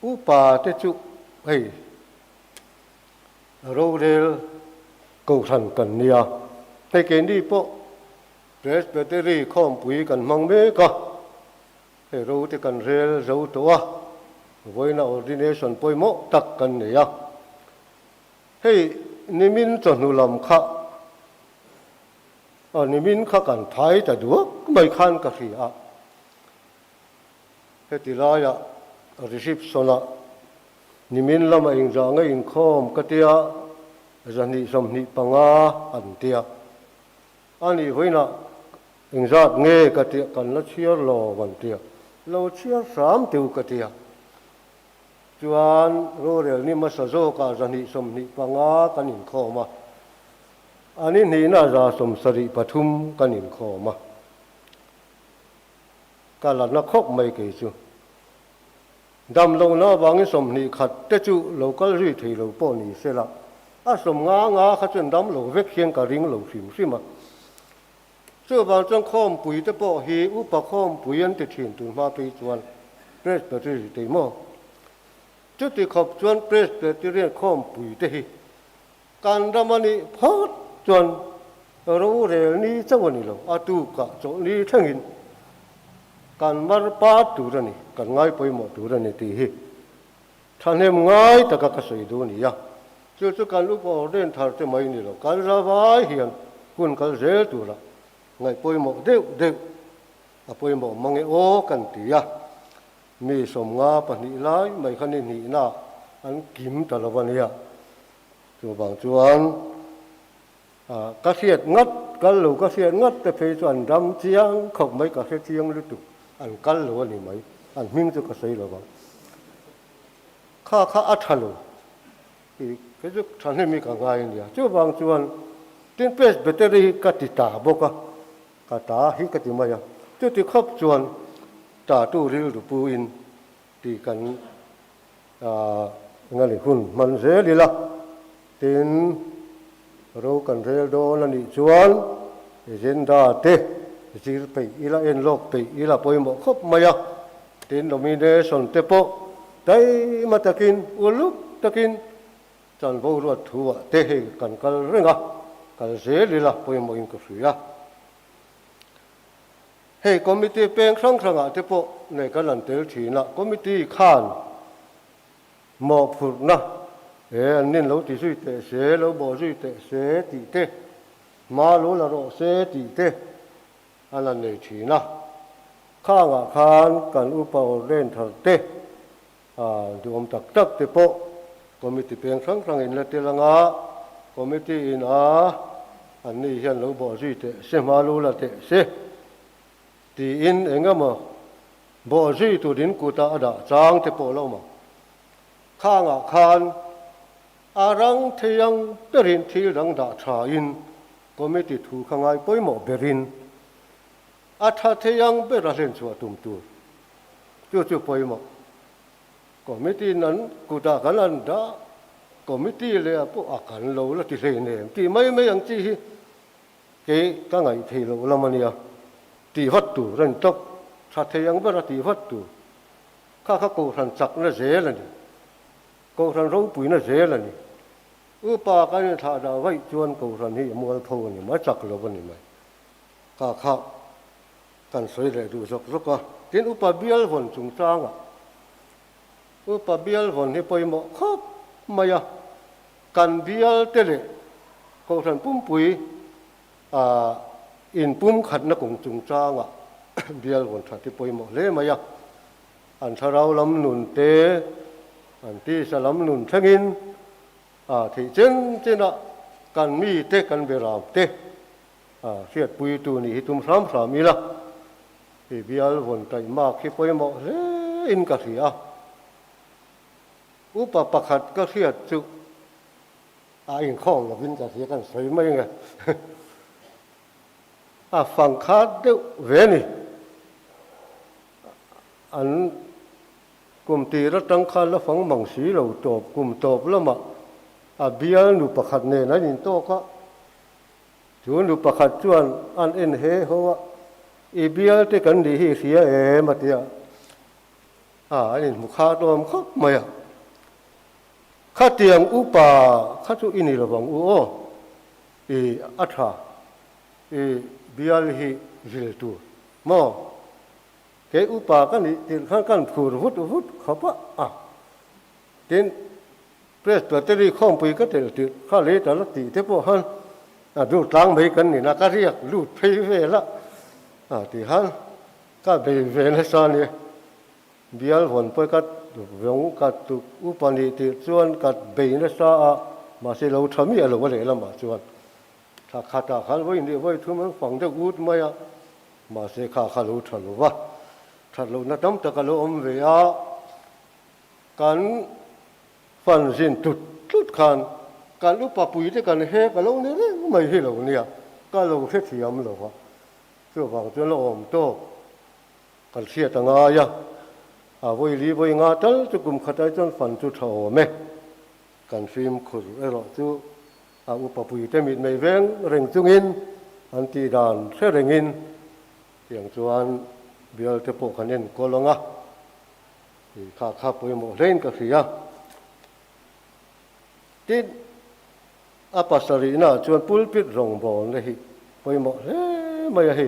F: อุปาเตจุเฮ้ยเราเรียกกูทันกันเนี่ยให้เกณฑ์ดีปะPresbytery ข้อมปุ๋ยกันมังเมกะให้เราที่กันเรียนเราตัวไว้ใน ordination ป่วยหมดตักกันเนี่ยให้นิมินจนหุลำข้านิมินข้ากันไทยแต่ดูไม่ขันกันสิให้ที่ลายreceptionนิมินลำเองจางอิงคอมกติยาจันนิสมนิปังอาอันเตียอันนี้ไว้นะเองจัดเงยกติยากันละเชียร์รอวันเตียเราเชียร์3ติวกติยาจวนรู้เรื่องนี้มาสะโจกาจันนิสมนิปังอากันอิงคอมาอันนี้นี่น่าจะสมสริปทุมกันอิงคอมาการละนักขบไม่เกี่ยวดำลงน้าบางสมนิขัดเตจูเราก็รีที่เราป้อนี่เสละสมงาขัดจนดำเราเวกเคียงกับริงเราสิมสิมาเจ้าบางจังข้อมปุ๋ยเตป้อฮีอุปข้อมปุ๋ยอันติถินตุนมาไปจวนเปรสเปติริเตโมจุดที่ขบจวนเปรสเปติเรียนข้อมปุ๋ยเตฮีการดำมันนี่พอดจวนเราเรื่องนี้เจ้าวันนี้เราตูกะจนี้ทั้งหินการมาปาตูรันี่การง่ายไปหมดตูรันี่ตีฮีท่านเห็นง่ายแต่ก็กระสุยดูนี่ยะจุดการลูกพ่อเดินทางจะไม่นี่เราการระบายเหียนคุณการเจอตัวละง่ายไปหมดเด็กไปหมดมังเอโอกันตียะมีสมงาปนิไลไม่คันนี่น่าอันกิมแต่ละวันนี้ตัวบางจวนกระเทียดงัดกันหลูกระเทียดงัดแต่เพจวนดำเจียงขบไม่กระเทียดเจียงหรือตุอันกันหลูนี่ไหมอันมิ่งจะกระใสหรือเปล่าข้าอัฐหลูอีกก็จะท่านให้มีการงานเนี่ยเจ้าบางจวนที่เป็นเบตเตอรี่กติตาบกกตาฮิกติมายาเจ้าที่ขบจวนตาตู้ริลดูปูอินที่กันงั้นเลยคุณมันเสียดีละตินเรากันเรียลโดนันนี่ชวนเจนดาเตจิรไปอีละเอ็นโลกไปอีละปอยหมกคบมายาตินโดมิเนชันเตปโปได้มาตะกินอุลุกตะกินจันโบรวดทัวเตะกันกันเรื่องกันเสียดีละปอยหมกอินกุศลเฮ้คอมมิตี้เป็นครั้งเตปโปในกันลันเตลทีนะคอมมิตี้ข้านหมอผุดนะอันนี้เราติดสุดเตะเสเราบ่สุดเตะเสติเตะมาลูละโรเสติเตะอันนั้นเลยทีนะข้างอาคารกันอุปโภคเล่นทางเตะดูอมตักเตะโปคอมมิตี้เป็นครั้งอินละเตลังคอมมิตี้อินอันนี้เห็นเราบ่สุดเตะเสมาลูละเตะเสตีอินเองก็มาบ่สุดตัวดินกูตาอดาจางเตะโปเรามาข้างอาคารอารังเทียงเบรินที่รังดาชาอินก็ไม่ติดถูกข้างไอ้ป่วยหมอเบรินอาทาเทียงเบรเรนสัวตุ่มตัวจู่ป่วยหมอก็ไม่ติดนั้นกูตากันนั่นดาก็ไม่ติดเลยพวกอาการเราละที่เรนเองที่ไม่ยังที่เก๋ก็ไงที่เราละมันเนี่ยที่วัดตัวเรนตกทาเทียงเบรที่วัดตัวข้ากูทันจักนั่นเสียเลยกูทันรู้ปุ๋ยนั่นเสียเลยอุปากันถ้าเราไว้จวนกูทันที่มัวพูนี่มาจักเราวันนี้ไหมข้ากันสวยเลยดูสักก็ทีนอุปเบียลฝนจุงจ้างอุปเบียลฝนที่ไปหมอครบมาyaกันเบียลเตะเลยกูทันปุ่มปุ๋ยอินปุ่มขัดนักงจุงจ้างเบียลฝนที่ไปหมอเลยมาyaอันถ้าเราลำหนุนเตะอันที่สลัมนุนทั้งอินที่เจนน่ะกันมีเตะกันเบรามเตะเสียดปุยตัวนี้ตุ้มสามมีละที่เบียลวนใจมากที่ไปหมดเลยอินกะเสียอุปปักขัดก็เสียดจุอินข้องกับวินกะเสียกันสวยไม่ไงฝั่งคาดเดือเวนี่อันกลุ่มตีรัตังคันแล้วฝังมังสีเราตบกลุ่มตบแล้วมา bial nu pakhat ne na in to ka chu nu pakhat chuan an en he ho bial te kan di hi ria matia anin mukha tom khop maya khatiang upa khatu ini lawang u o atha bial hi vil tu mo ke upa kan ni til kan phur hut khapa tin Presbytery không bị cái tiền tiền khá lẽ đó là tỷ thế bộ hơn đủ tăng mấy cái này là cái riêng lụt phi về là thì hơn cái về là sao nhỉ biar vẫn phải cái vòng cái tụ upani thì chuan cái về là sao mà sẽ lâu thấm gì lâu vậy là mà chuan thà khát với đi với thứ mình phòng cho út mấy mà sẽ khát lâu thật lâu nó đóng tất cả lâu về cái phần xin tụt khan cái lúc bà bùi thì cái hè cái lâu này mày hi lâu này cái lâu hết thì ấm lâu chứ bằng cho lâu ôm to cái xe tầng ai với lý với ngã tới chứ cũng khát ai cho phần chút thầu mẹ cái phim khử rồi chứ bà bùi thì mình mày vén rèn chung in anh ti đàn sẽ rèn in tiếng chuan biar thì bộ cái nên có lòng thì khát bùi một lên cái gì tin pasari na chuan pulpit rong bol le hi poimo mai hi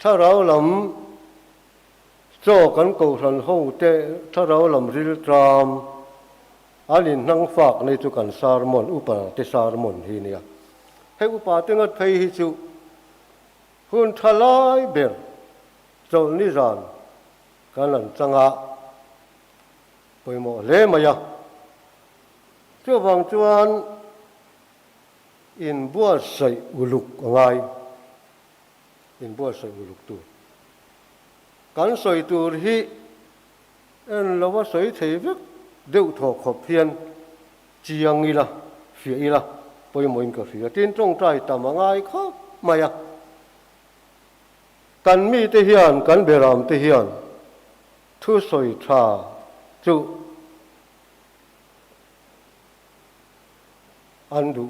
F: tharau lam cho kan Kohhran ho te tharau lam ril tram alin nang fak nei chu kan sarmon upa te sarmon hi nia he upa te ngat phei hi chu hun thalai ber chol ni ran kan lan changa poimo le maya cho vang chuan in bua sai uluk ngai in bua sai uluk tu kan soi tu hi en lo wa soi thei vek deu tho khop hian chiang i la fi i la poi moin ka fi tin trong trai tam ngai kha maya kan mi te hian kan beram te hian thu soi tha chu anh đủ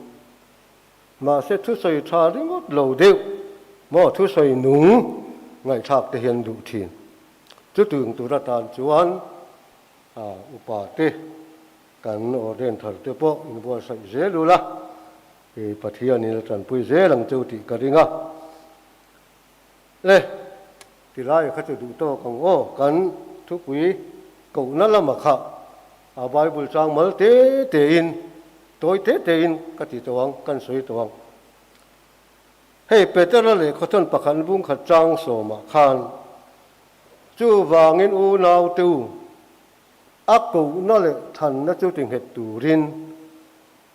F: mà sẽ thu soi trà đi ngót lầu đều mà thu soi núng ngày thạc thể hiện đủ thiền chú tưởng tụ ra tàn chú anh upa tê cảnh ở đền thờ tê bộ in bua sợi dễ luôn啦thì bát hiền này là trần bùi dễ lằng châu thị cả đi ngà lê thì lại khách đủ to còn ô cảnh thu quý cậu nó là mà khạ Bible trang mới tế in tôi thế tên cái gì tôi cái suy tôi hey Peter là có thân bạc hành vung khát trang số mà khan chú vàng in u nào tu ác cụ nó là thành nó chú tình hệ tu rin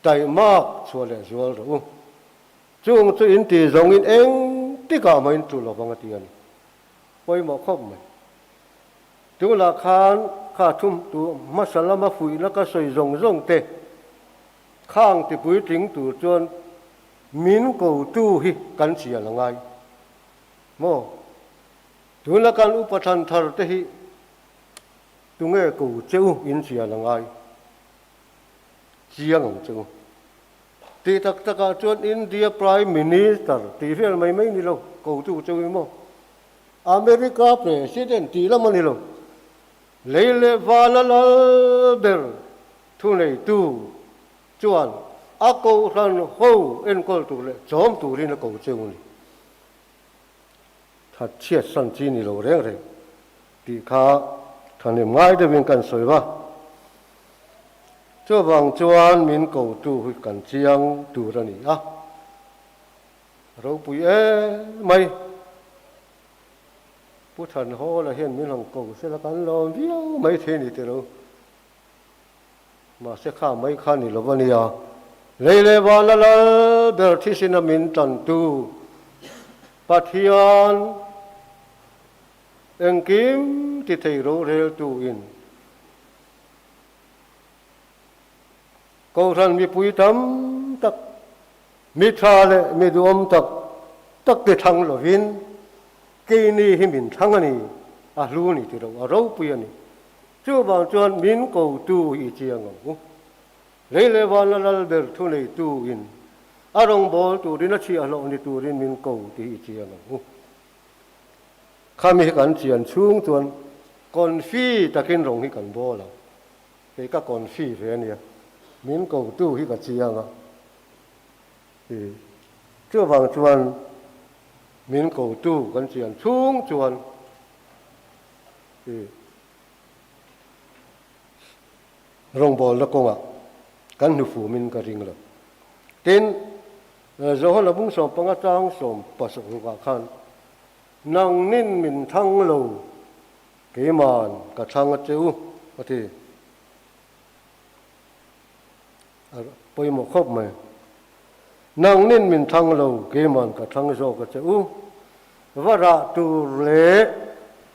F: đại mạc xua lệ xua rồi chú chú in thì giống in em tất cả mấy tu là bằng tiền quay mà không mày chú là khan khá thum tu masala mà phui nó cái sợi rong tê khang thì bùi tính tụ chuan min cầu tu hi kan chia là ngay mo tu là kan upathan thar te hi tu nghe cầu châu in chia là ngay chia ngong châu ti tak taka chuan India Prime Minister ti riel mai ni lo cầu tu châu mo America President ti la man ni lo leile vala la ber thu nei tu chuan Kohhran ho en kol tu le chom tu rin ko cheu ni that chiat san chi ni lo reng ti kha thanem ngai de win kan soi wa cho wang chuan min ko tu hui kan chiang tu ra ni ro pui mai pu than ho la hian min hong ko se la kan lo viau mai the ni te ro mà sẽ khá mấy khá ni lo vania lấy va la la ber thi sin min tan tu pathian en kim ti thei ro rel tu in Kohhran mi pui tam tak mi tha le mi duom tak te thang lo vin ke ni hi min thang ani lu ni ti ro pui ani chú bảo chuan min cầu tu ý chiang ngủ le van lal ber thu nei tu in arong bol tu rin a chi a lo ni tu rin min ko ti chi ang khami kan chian chung tuan kon fi takin rong hi kan bola ke ka kon fi re nia min ko tu hi ka chi ang chưa vàng chuan min cầu tu kan chian chung chuan rong bol la konga kan nu fu min ka ring la tin zo la bung som panga tang som pasok wa khan nang nin min thang lo ke man ka thang cheu ati poi mo khop mai nang nin min thang lo ke man ka thang zo ka cheu vara tu le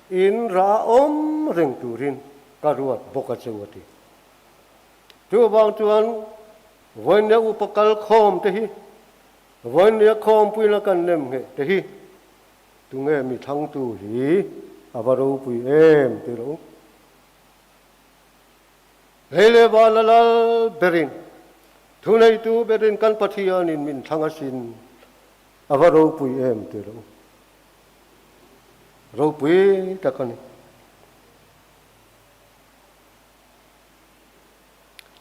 F: in ra om reng tu rin ka ruat boka cheu ati tu bang chuan voin ya upakal khom te hi voin ya khom pui la kan Nemngheh te hi tu nge mi thang tu hi avaro pui em te lo hele balal berin thu nei tu berin kan pathian in min thanga sin avaro pui em te lo ro pui ta kan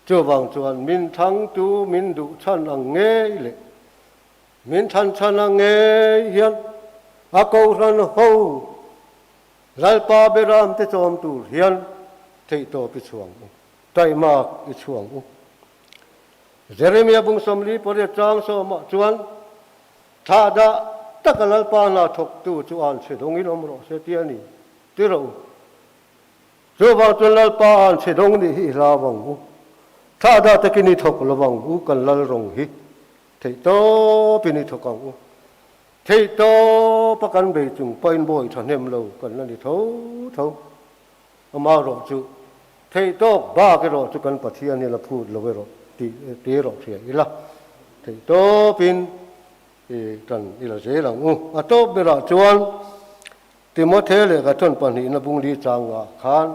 F: chưa vàng chuan min thang tu min du chan ang nghe le min chan chan ang nghe hian a Kohhran ho lal pa beram te chom tu hian thei to pi chuang tai mak i chuang Jeremia bung som li pore chang so ma chuan tha da takalal pa na thok tu chuan se dong in om ro se tiani ti ro chưa vàng chuan lal pa an se dong ni hi la wang tha da takini thok lawang u kan lal rong hi thei to pini thokang u thei to pakan be chung pain boy thanem lo kan la ni tho tho ama ro chu thei to ba ke ro chu kan pathian ni la phut lo ro ti ro thia ila thei to pin tan ila je lang u a to be ra chuan Timothy le ka thon pan hi na bung li chang wa khan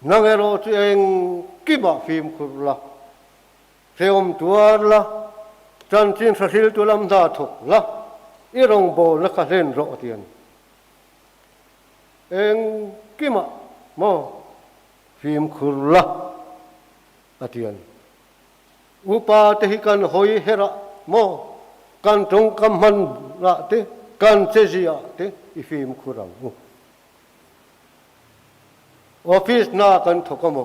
F: nang ero chu eng kiba phim khurla feom tuarla chan chin sathil tulam da thokla irong bo la ka len ro tian eng kima mo phim khurla atian upa te hi kan hoi hera mo kan tong kam man la te kan chezia te I phim khurang office na kan thokamo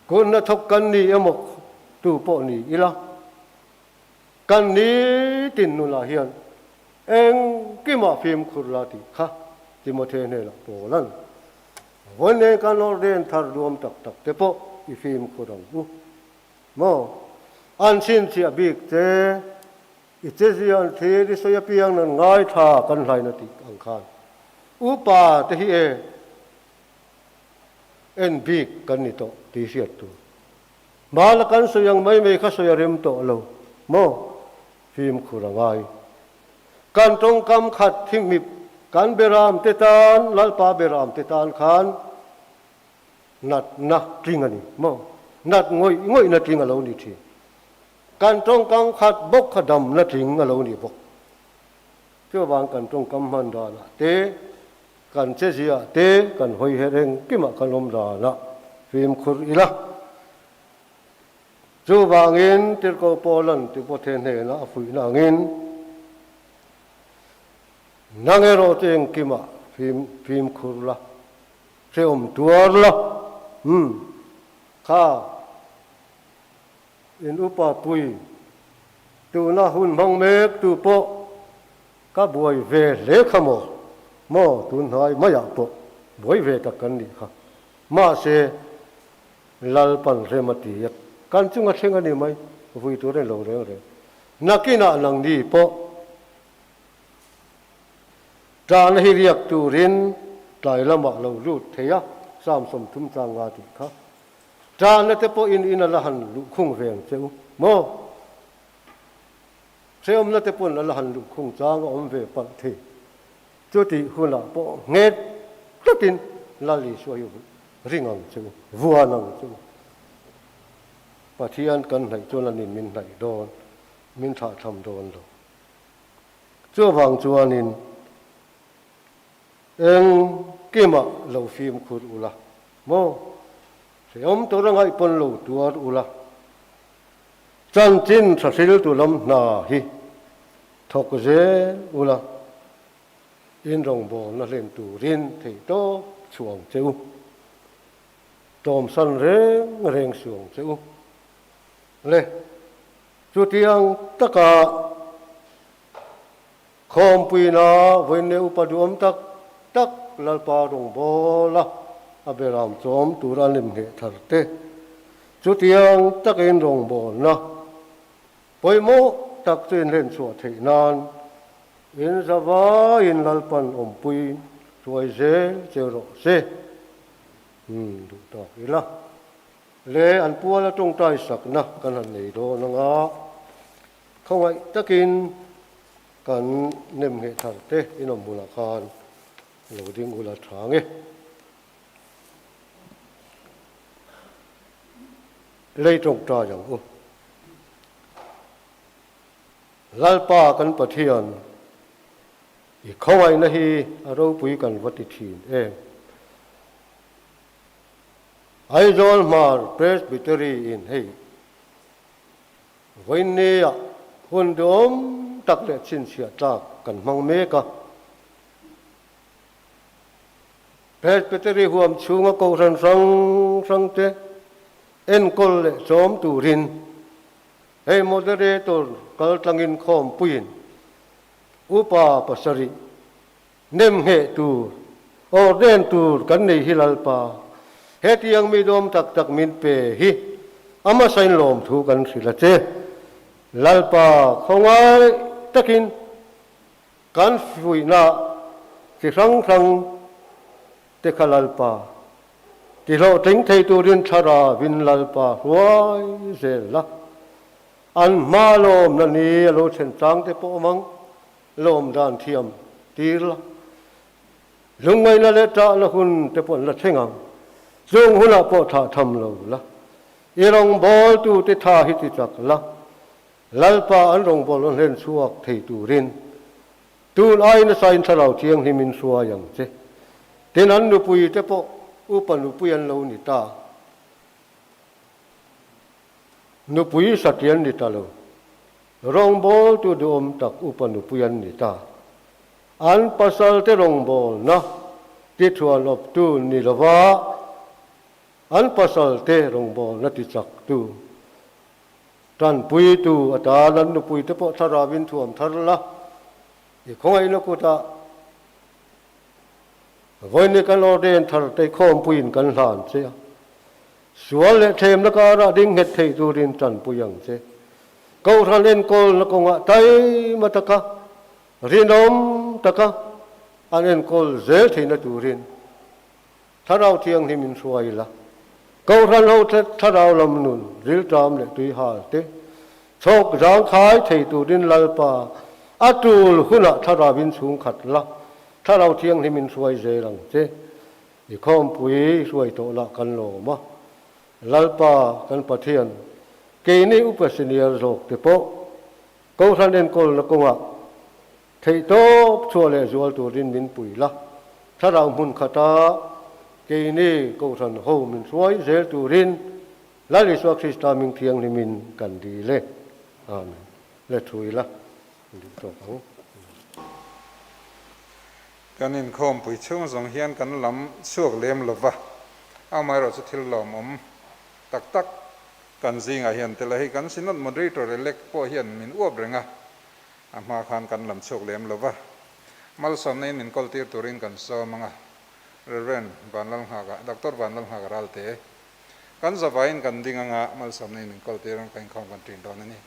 F: kun na thok kan ni amok tu po ni ila kan ni tin nu la hian eng kima phim khurla ti kha Timothy ne la polan won ne kan or den thar duam tak tak te po I phim khurang mo an sin chi bik te I te zian the ri so ya piang nan ngai tha kan hlai na ti ang khan upa te hi en big kan ni to ti siat tu mal kan so yang mai mai kha so ya rem to lo mo phim khurangai kan tong kam khat thim mip kan beram te tan lal pa beram te tan khan nat na tring ani mo nat ngoi na tring alo ni thi kan tong kam khat bok khadam na tring alo ni bok chu wang kan tong kam man da la te kan che zia te kan hoi hereng kima kalom da na phim khur ila chu wangin tir ko polan ti po the ne na fui na ngin nangero teng kima phim khur la seom tuar la kha in upa pui tu na hun mang mek tu po ka buai ve le khamo mo tun hai ma ya po boi ve ta kan ni kha ma se lal pan re mati ya kan chung a thenga ni mai vui tu re lo re nakina nang ni po tran hi riak tu rin tlai lama lo ru theya sam som thum chang nga ti kha tran te po in la han lu khung veng cheu mo seom na te pon la han lu khung chang om ve pa the chu ti hula po nge tin la li so yu ringang chu vua nang chu ปะเทียนกันไหนจวนนินมินไหนโดนมินถาทำโดนโลเจ้าวังจวนนินเองกิมะเราฟิล์มขุดอุละโมเสียมตัวรังไอปนโลตัวอุละจันจินสัสิลตุลำนาฮิทกเจอุละอินรงโบนั่นเล่นตูรินที่โตช่วงเจ้าตอมสันเร่งช่วงเจ้าเลยจุดยังตะกาคอมปีนาเวนเนอุปดุมตักลลปารงโบละอเบรามจอมตุรานิมเหทัรเตจุดยังตะกินรงโบนะปอยโมตักเจนเล่นสวดเทนานอินซาวาอินลลปันอมปุยสวยเจเจโรเซดูต่ออีละเลอันปัวละตรงใต้สักนะกันหันในโดนังอาเข้าไว้ตะกินกันเนมเหทัรเตอินอมบุลาคารเราดิ้งอุลาทางเลยตรงใต้อย่างกูลัลปากันปะเทียนอีกเข้าไว้นะฮีเราปุยกันวัติทีนAizawl Hmar Presbytery in heyวันนี้คนเดิมตักเล็ดสินเสียจากกันมังเมกะ Presbytery หัวมชูงก็รันสังเตเอ็นกอลเลจอมตูรินเฮ้โมเดเรเตอร์กัลตังอินคอมปุยนอุปาปัสริเนมเหตูออเดนตูกันในฮิลัลปาเฮติยังมีดมตักมินเปฮิอามาสัยลมถูกันสิละเจลัลปาของไอ้ตะกินกันฟุยนาที่ครั้งเตคลัลปาที่เราถึงไทยตัวเรียนชาราวินลัลปาไว้เสละอันมาลมนั่นนี่เราเช่นจังเตปอมังลมดานเทียมตีละลุงไงนั่นแหละจ้าละคุณเตปอนละเชงังจงหุ่นละปอท่าทำเราละอีรองบอลตูเตท่าหิติจักละลัลปาอันรองบอลเล่นสวกไทยตูรินตูนไอ้นสายนสลาวเทียงหิมินสวายังเจเทนันนุปุยเตปออุปนุปุยันเรานิตานุปุยสัตยันนิตาเรารองบอลตูดอมตักอุปนุปุยันนิตาอันปัสสาวะเตรองบอลนะที่ชัวลบตูนิลวาอันปัสสาวะเตรองบอลนัติจักตูท่านปุยตูอัตาลันนุปุยเตปอทาราวินทวมทารละอีกของไอ้นกุตาวันนี้กันเราเรียนทาร์เตข้อมปุยกันหลานเสียส่วนเละเทมนักการะดิ้งเห็ดเทตูรินจันปุยังเสียเขาทันเล่นกอลนักงะไตมาตะกะเรียนอมตะกะอันเล่นกอลเซลเทนตูรินถ้าเราเที่ยงที่มินสวยละเขาทันเราถ้าเราลำนุนริลตามเละตุยหาเตโชคจางขายเทตูรินลัลปาอัตุลหุ่นถ้าเราวินสูงขัดละถ้าเราเที่ยงที่มินสวยเจรังเจอีกข้อมปุยสวยโตละกันโลมาลัลปากันปะเทียนเกนี่อุปสเนียโรกเตโปเขาทันเล่นกอลนักงะเทโตชัวเลจวลตูรินมินปุยละถ้าเราหุ่นขัดเกนี่เขาทันโฮมินสวยเจตูรินลาลิสวักซิสตามิงเทียงที่มินกันดีเลยอาเมนและถุยละดีต่อเขา
A: กันอินคอมปุยช่วงสองเฮียนกันลำช่วงเลี้ยมลบวะเอามาเราจะทิลลมตักกันซิงเฮียนแต่ละให้กันสินัดมดรีตัวเล็กพอเฮียนมินอ้วบเรงมาคันกันลำช่วงเลี้ยมลบวะมาลสมในมินกอลตีตัวรินกันโซมังเรนบันลังหากด็อกเตอร์บันลังหากรัลเตกันสบายกันดิ่งมาลสมในมินกอลตีรังกันของกันตรีนตอนนี้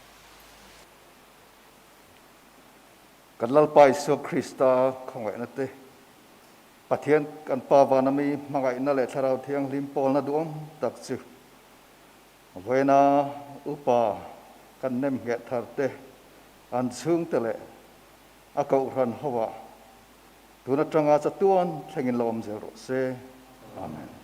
G: กันลัลไปสุคริสตาของไว้นั่นเตปะเทียนกันปาวานามีมังไงนั่นแหละถ้าเราเที่ยงลิมปอลนะดวงตักซึเวนาอุปากันเนมเกตทาร์เตอันซึ่งแต่ละอากาศรันหัวตัวนัดจังอาจจะต้วนเชิงลมเซโรเซอาเมน